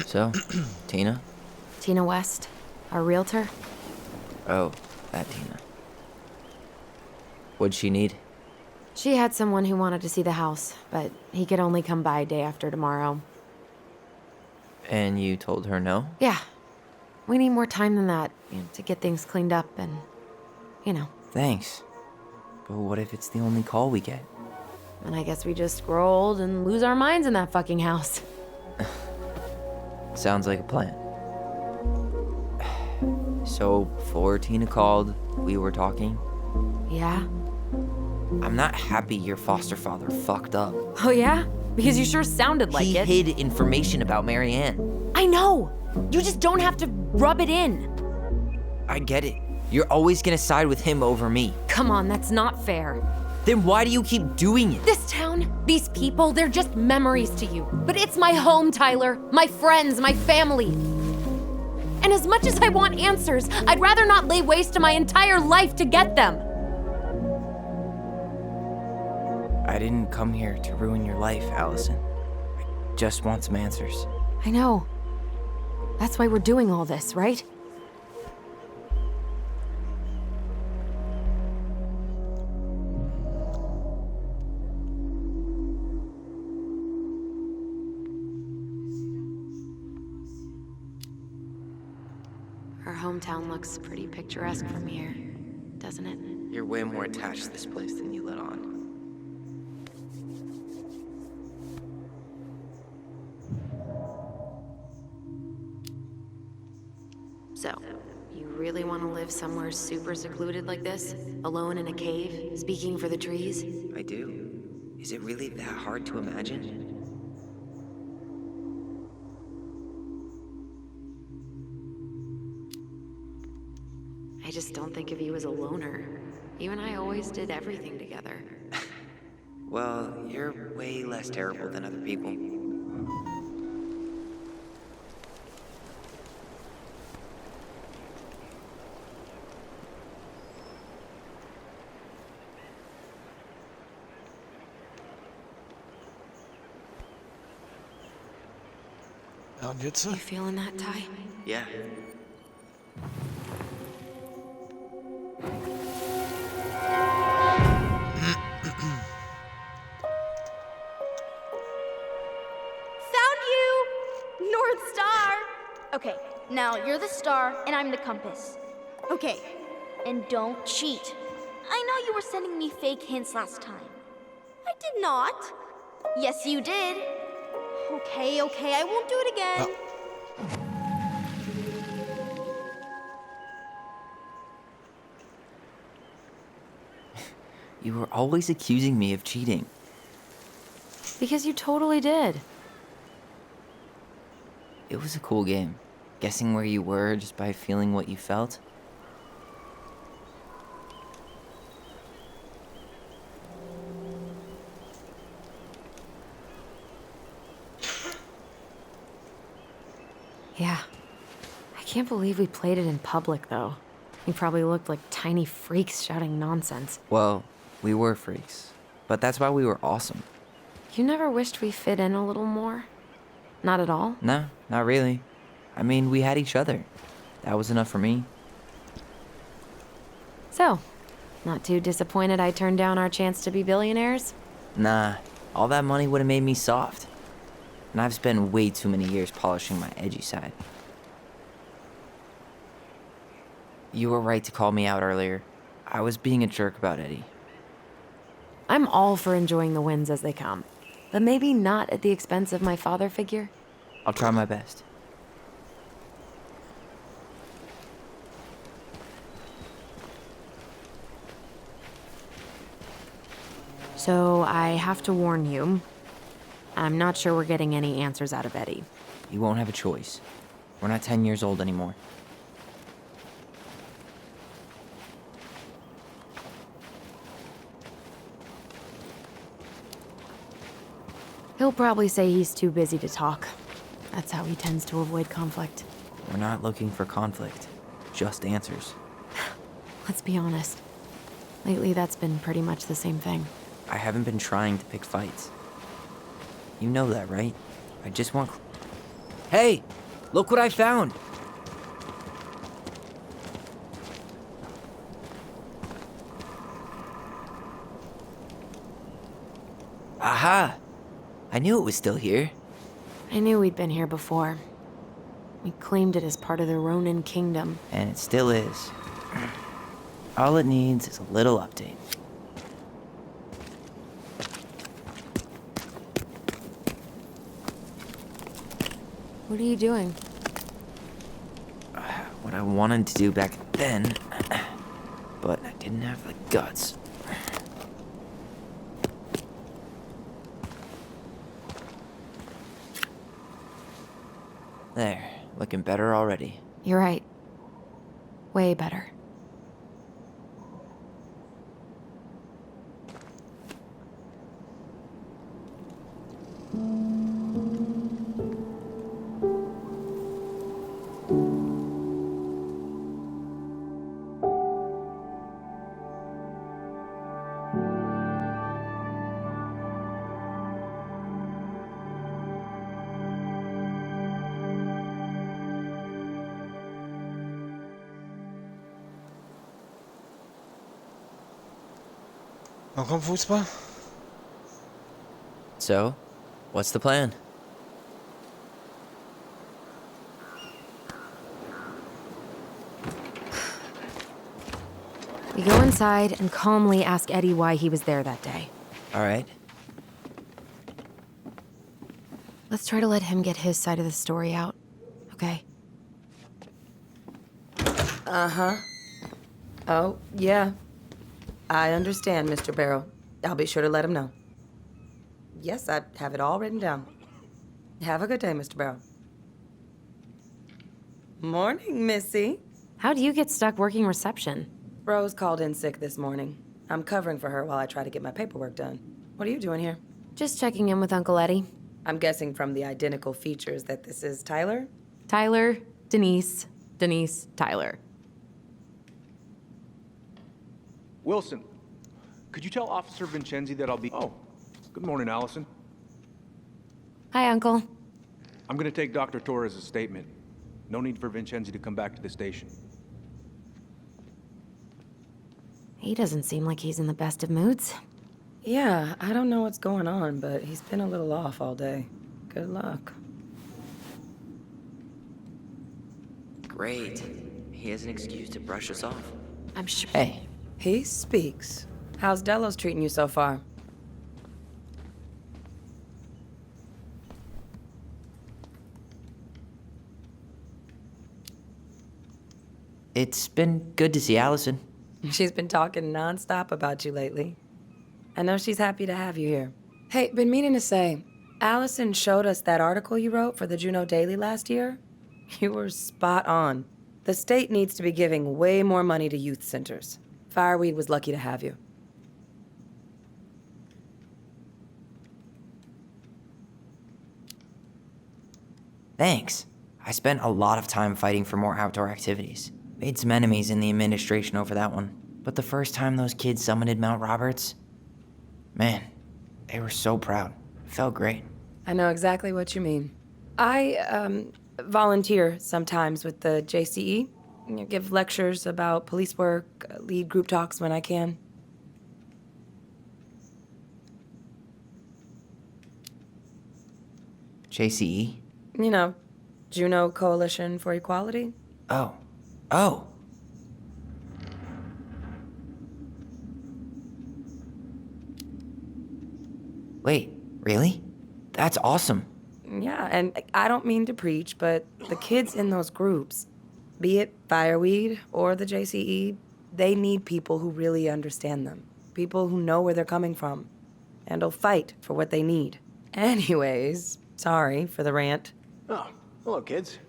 So, Tina? Tina West, our realtor. Oh, that Tina. What'd she need? She had someone who wanted to see the house, but he could only come by day after tomorrow. And you told her no? Yeah. We need more time than that, to get things cleaned up and, Thanks. But what if it's the only call we get? And I guess we just grow old and lose our minds in that fucking house. Sounds like a plan. So, before Tina called, we were talking. Yeah? I'm not happy your foster father fucked up. Oh yeah? Because you sure sounded like it. He hid information about Marianne. I know! You just don't have to rub it in. I get it. You're always gonna side with him over me. Come on, that's not fair. Then why do you keep doing it? This town, these people, they're just memories to you. But it's my home, Tyler. My friends, my family. And as much as I want answers, I'd rather not lay waste to my entire life to get them. I didn't come here to ruin your life, Allison. I just want some answers. I know. That's why we're doing all this, right? Our hometown looks pretty picturesque from here, doesn't it? You're way more attached to this place than you let on. So, you really want to live somewhere super secluded like this? Alone in a cave, speaking for the trees? I do. Is it really that hard to imagine? I just don't think of you as a loner. You and I always did everything together. Well, you're way less terrible than other people. Ja, und jetzt? You feeling that, Ty? Yeah. Found you! North Star! Okay, now you're the star and I'm the compass. Okay, and don't cheat. I know you were sending me fake hints last time. I did not. Yes, you did. Okay, I won't do it again. You were always accusing me of cheating. Because you totally did. It was a cool game. Guessing where you were just by feeling what you felt. Yeah. I can't believe we played it in public, though. We probably looked like tiny freaks shouting nonsense. Well, We were freaks, but that's why we were awesome. You never wished we fit in a little more? Not at all? No, not really. I mean, we had each other. That was enough for me. So, not too disappointed I turned down our chance to be billionaires? Nah, all that money would have made me soft. And I've spent way too many years polishing my edgy side. You were right to call me out earlier. I was being a jerk about Eddie. I'm all for enjoying the wins as they come, but maybe not at the expense of my father figure. I'll try my best. So I have to warn you, I'm not sure we're getting any answers out of Eddie. You won't have a choice. We're not 10 years old anymore. He'll probably say he's too busy to talk. That's how he tends to avoid conflict. We're not looking for conflict, just answers. Let's be honest. Lately, that's been pretty much the same thing. I haven't been trying to pick fights. You know that, right? I just want... Hey! Look what I found! Aha! I knew it was still here. I knew we'd been here before. We claimed it as part of the Ronin kingdom. And it still is. All it needs is a little update. What are you doing? What I wanted to do back then, but I didn't have the guts. There, looking better already. You're right. Way better. Wann kommt Fußball? So, what's the plan? We go inside and calmly ask Eddie why he was there that day. All right. Let's try to let him get his side of the story out, okay? Uh-huh. Oh, yeah. I understand, Mr. Barrow. I'll be sure to let him know. Yes, I have it all written down. Have a good day, Mr. Barrow. Morning, Missy. How'd you get stuck working reception? Rose called in sick this morning. I'm covering for her while I try to get my paperwork done. What are you doing here? Just checking in with Uncle Eddie. I'm guessing from the identical features that this is Tyler? Tyler, Denise, Tyler. Wilson, could you tell Officer Vincenzi that I'll be... Oh, good morning, Allison. Hi, Uncle. I'm gonna take Dr. Torres' statement. No need for Vincenzi to come back to the station. He doesn't seem like he's in the best of moods. Yeah, I don't know what's going on, but he's been a little off all day. Good luck. Great. He has an excuse to brush us off. I'm sure. Hey. He speaks. How's Delos treating you so far? It's been good to see Allison. She's been talking nonstop about you lately. I know she's happy to have you here. Hey, been meaning to say, Allison showed us that article you wrote for the Juneau Daily last year. You were spot on. The state needs to be giving way more money to youth centers. Fireweed was lucky to have you. Thanks. I spent a lot of time fighting for more outdoor activities. Made some enemies in the administration over that one. But the first time those kids summited Mount Roberts, man, they were so proud. It felt great. I know exactly what you mean. I volunteer sometimes with the JCE. Give lectures about police work, lead group talks when I can. JCE? You know, Juneau Coalition for Equality. Oh. Wait, really? That's awesome. Yeah, and I don't mean to preach, but the kids in those groups, be it Fireweed or the JCE, they need people who really understand them. People who know where they're coming from and will fight for what they need. Anyways, sorry for the rant. Oh, hello, kids.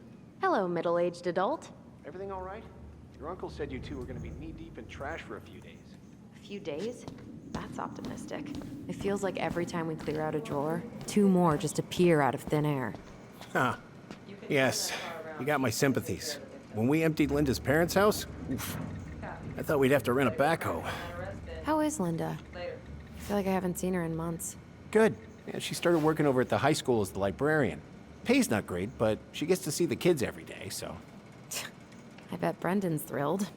Hello, middle-aged adult. Everything all right? Your uncle said you two were gonna be knee-deep in trash for a few days. A few days? That's optimistic. It feels like every time we clear out a drawer, 2 more just appear out of thin air. Huh. Yes, you got my sympathies. When we emptied Linda's parents' house, oof, I thought we'd have to rent a backhoe. How is Linda? I feel like I haven't seen her in months. Good. Yeah, she started working over at the high school as the librarian. Pay's not great, but she gets to see the kids every day, so. I bet Brendan's thrilled.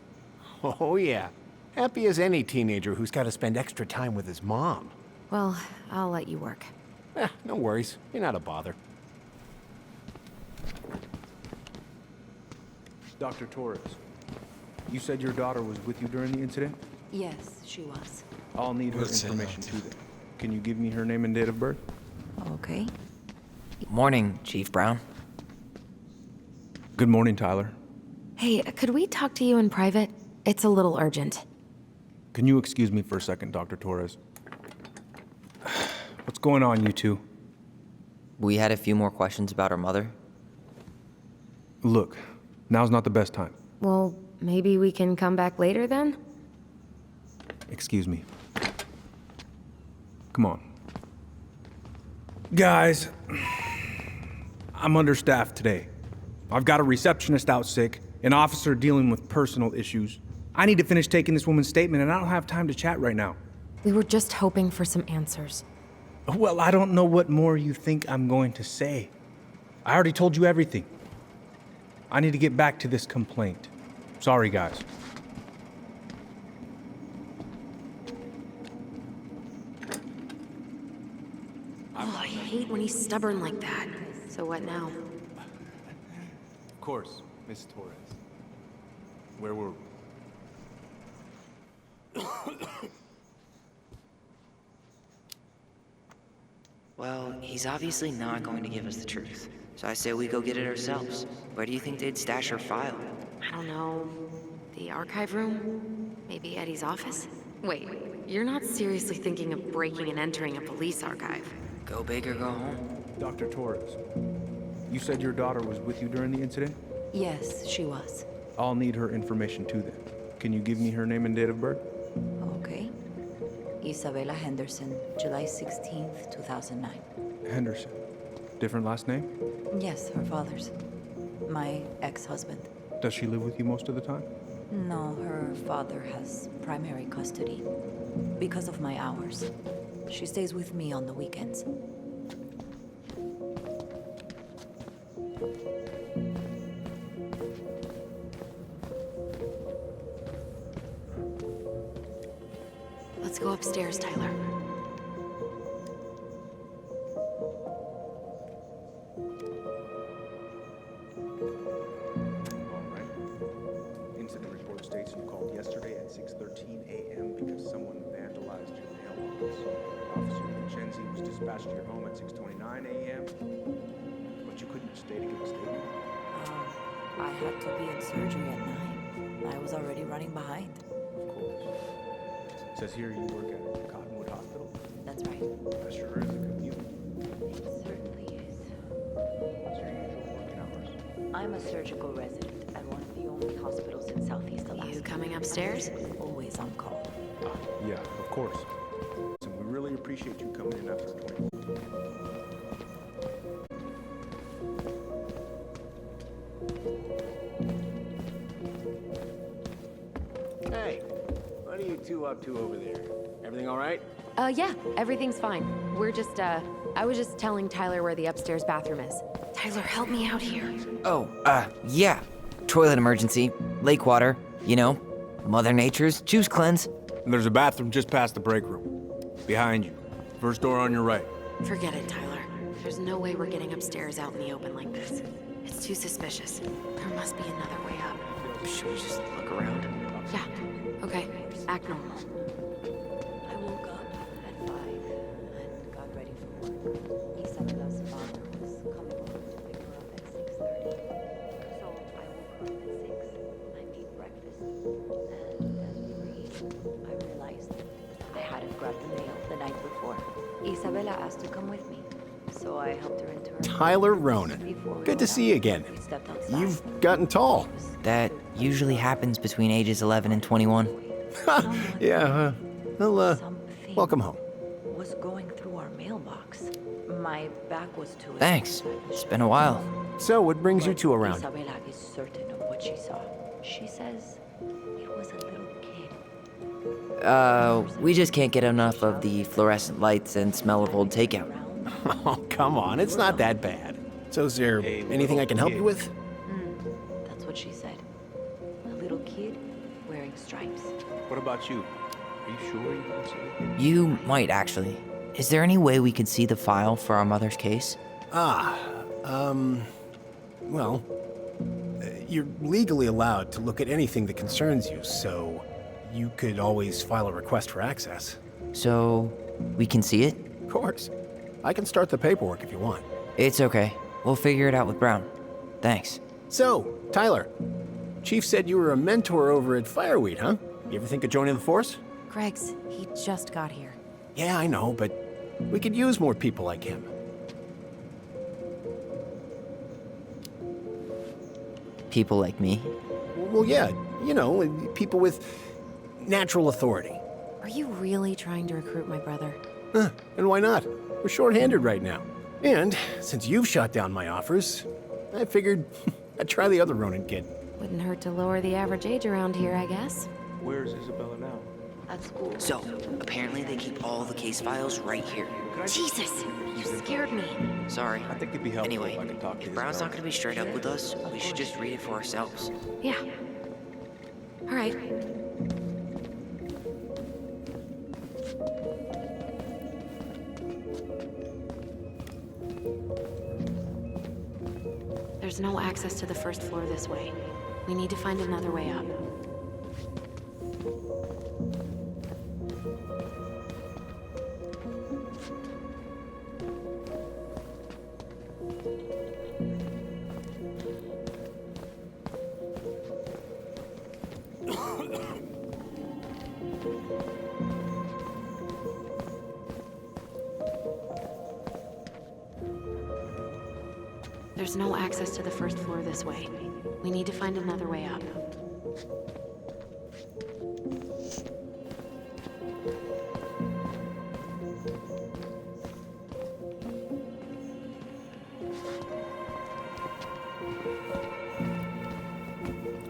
Oh, yeah. Happy as any teenager who's got to spend extra time with his mom. Well, I'll let you work. No worries. You're not a bother. Dr. Torres, you said your daughter was with you during the incident? Yes, she was. I'll need her Let's say information that. too then. Can you give me her name and date of birth? Okay. Morning, Chief Brown. Good morning, Tyler. Hey, could we talk to you in private? It's a little urgent. Can you excuse me for a second, Dr. Torres? What's going on, you two? We had a few more questions about her mother. Look, now's not the best time. Well, maybe we can come back later then? Excuse me. Come on. Guys, I'm understaffed today. I've got a receptionist out sick, an officer dealing with personal issues. I need to finish taking this woman's statement, and I don't have time to chat right now. We were just hoping for some answers. Well, I don't know what more you think I'm going to say. I already told you everything. I need to get back to this complaint. Sorry, guys. Oh, I hate when he's stubborn like that. So what now? Of course, Miss Torres. Where were we? Well, he's obviously not going to give us the truth. So I say we go get it ourselves. Where do you think they'd stash her file? I don't know. The archive room? Maybe Eddie's office? Wait, you're not seriously thinking of breaking and entering a police archive? Go big or go home. Dr. Torres, you said your daughter was with you during the incident? Yes, she was. I'll need her information too then. Can you give me her name and date of birth? Okay. Isabella Henderson, July 16th, 2009. Henderson. Different last name? Yes, her father's. My ex-husband. Does she live with you most of the time? No, her father has primary custody. Because of my hours. She stays with me on the weekends. Let's go upstairs, Tyler. All right. Incident report states you called yesterday at 6:13 a.m. because someone vandalized your mailbox. Officer Vincenzi was dispatched to your home at 6:29 a.m. But you couldn't stay to give a statement. I had to be in surgery at 9. I was already running behind. Of course. It says here you work at Cottonwood Hospital. That's right. That sure is a commute. It certainly is. What's your usual working hours? I'm a surgical resident at one of the only hospitals in Southeast Alaska. You coming upstairs? Always on call. Yeah, of course. And we really appreciate you coming in after 20. Hey, What are you two up to over there? Everything all right? Yeah, everything's fine. We're just, I was just telling Tyler where the upstairs bathroom is. Tyler, help me out here. Oh, yeah. Toilet emergency, lake water, you know, Mother Nature's juice cleanse. There's a bathroom just past the break room. Behind you. First door on your right. Forget it, Tyler. There's no way we're getting upstairs out in the open like this. It's too suspicious. There must be another way up. Should we just look around? Yeah, okay. Act normal. I woke up at 5 and got ready for work. Isabella's father was coming over to pick her up at 6:30. So I woke up at 6. I made breakfast. And as we were eating, I realized I hadn't grabbed the mail the night before. Isabella asked to come with me, so I helped her into her Tyler Ronan. Good to see you again. You've gotten tall. That usually happens between ages 11 and 21. Yeah, well, welcome home. Was going through our mailbox. My back was to it. Thanks. It's been a while. So, what brings you two around? Isabella is certain of what she saw. She says it was a little kid. We just can't get enough of the fluorescent lights and smell of old takeout. Oh, come on, it's not that bad. So is there anything I can help you with? That's what she said. A little kid wearing stripes. What about you? Are you sure you don't see it? You might, actually. Is there any way we could see the file for our mother's case? Well, you're legally allowed to look at anything that concerns you, so you could always file a request for access. So, we can see it? Of course. I can start the paperwork if you want. It's okay. We'll figure it out with Brown. Thanks. So, Tyler, Chief said you were a mentor over at Fireweed, huh? You ever think of joining the force? Greg's, he just got here. Yeah, I know, but we could use more people like him. People like me? Well, yeah, you know, people with natural authority. Are you really trying to recruit my brother? And why not? We're short-handed right now. And since you've shot down my offers, I figured I'd try the other Ronin kid. Wouldn't hurt to lower the average age around here, I guess. Where's Isabella now? At school. So, apparently they keep all the case files right here. Jesus, you scared me. Sorry. I think it'd be helpful Anyway, if I could talk to if his Brown's not daughter. gonna be straight up with us, we should just read it for ourselves. Yeah. All right. There's no access to the first floor this way. We need to find another way up. There's no access to the first floor this way. We need to find another way up.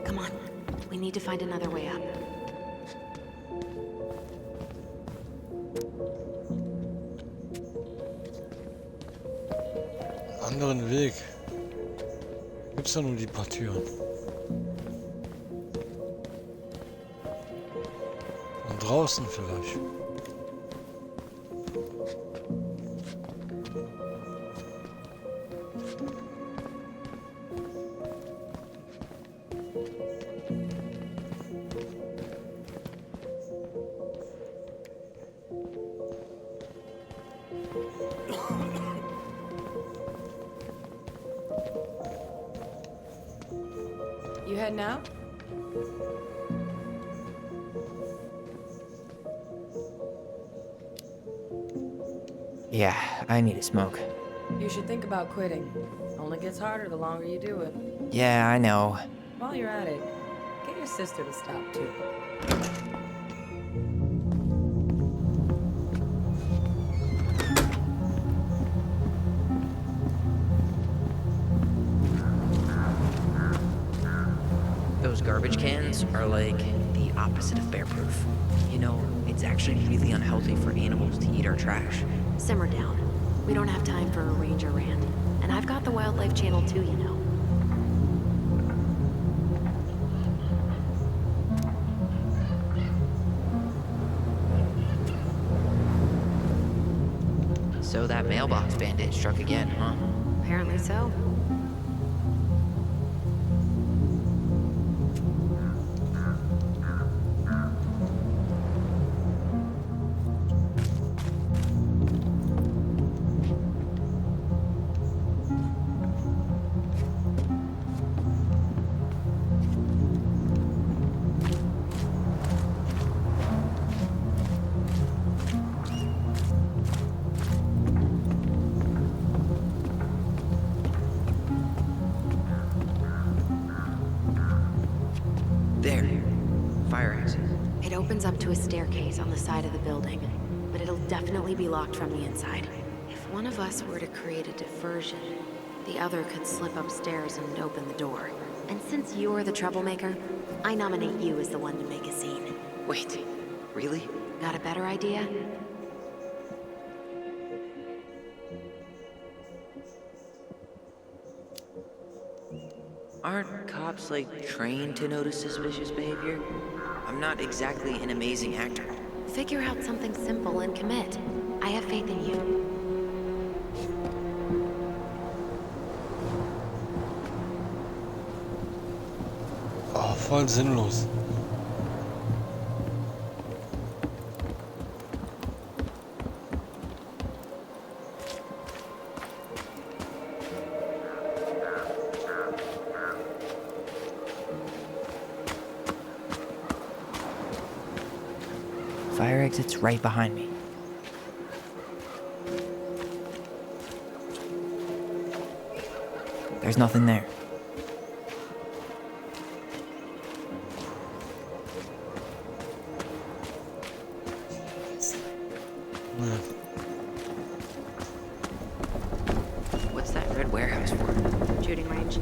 Come on. We need to find another way up. Anderen Weg. Gibt's da nur die paar Türen. Und draußen vielleicht. You head now? Yeah, I need a smoke. You should think about quitting. Only gets harder the longer you do it. Yeah, I know. While you're at it, get your sister to stop too. Those garbage cans are like the the opposite of bear-proof. You know, it's actually really unhealthy for animals to eat our trash. Simmer down. We don't have time for a ranger rant. And I've got the Wildlife Channel too, you know. So that mailbox bandit struck again, huh? Apparently so. There. Fire exit. It opens up to a staircase on the side of the building, but it'll definitely be locked from the inside. If one of us were to create a diversion, the other could slip upstairs and open the door. And since you're the troublemaker, I nominate you as the one to make a scene. Wait, really? Got a better idea? Aren't cops, like, trained to notice suspicious behavior? I'm not exactly an amazing actor. Figure out something simple and commit. I have faith in you. Oh, voll sinnlos. Fire exit's right behind me. There's nothing there. What's that red warehouse for? Shooting range.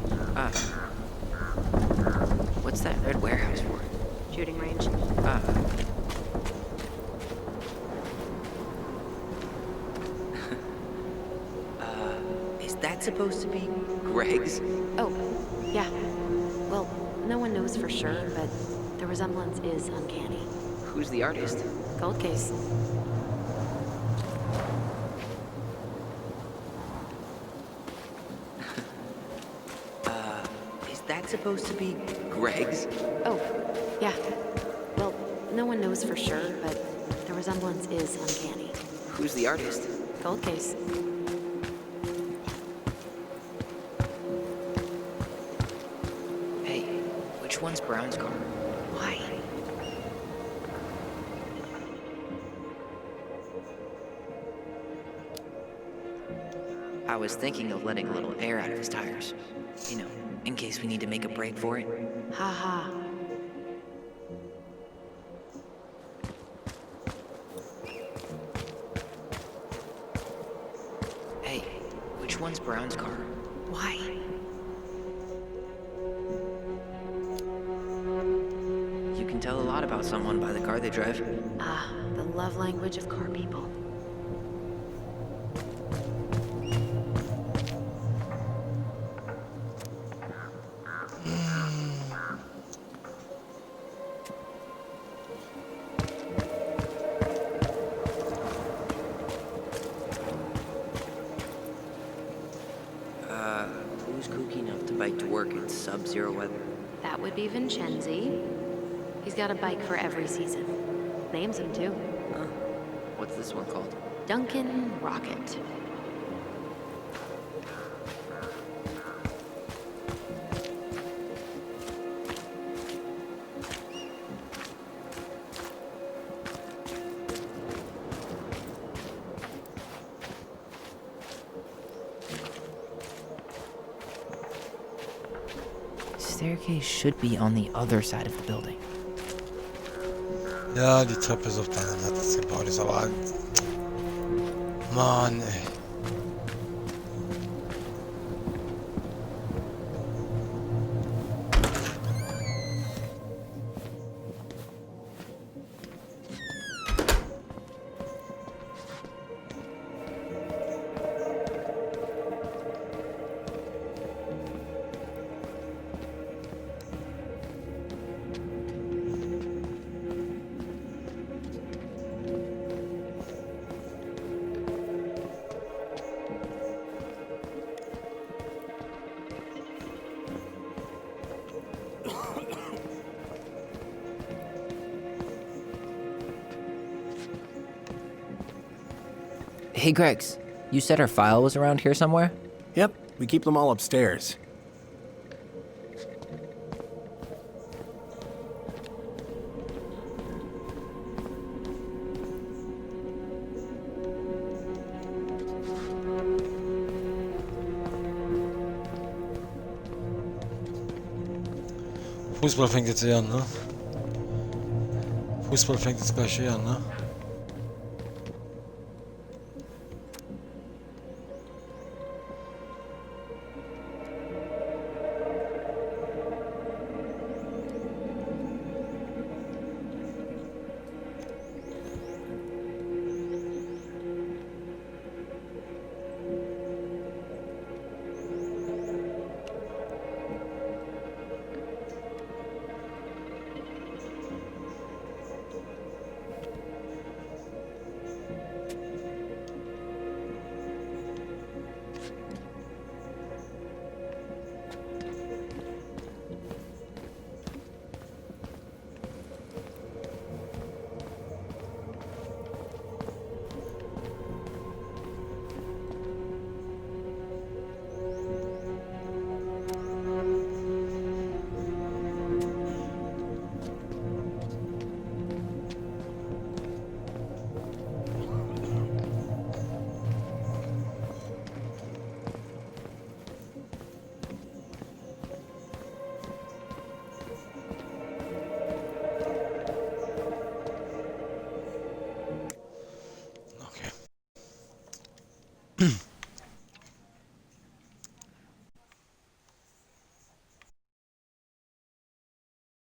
What's that red warehouse for? Shooting range. Is that supposed to be Greg's? Oh, yeah. Well, no one knows for sure, but the resemblance is uncanny. Who's the artist? Cold case. Is that supposed to be Greg's? Oh, yeah. Well, no one knows for sure, but the resemblance is uncanny. Who's the artist? Cold case. Hey, which one's Brown's car? Why? I was thinking of letting a little air out of his tires. You know, in case we need to make a break for it. Ha ha. Hey, which one's Brown's car? Why? You can tell a lot about someone by the car they drive. Ah, the love language of car people. Who's kooky enough to bike to work in sub-zero weather? That would be Vincenzi. He's got a bike for every season. Names him too. Huh? What's this one called? Duncan Rocket. Staircase should be on the other side of the building. Ja, die Treppe ist auf der anderen Seite des Gebäudes, aber... Mann, ey. Hey, Gregs, you said our file was around here somewhere? Yep, we keep them all upstairs. Fußball fängt jetzt hier an, ne? Fußball fängt jetzt gleich hier an, ne?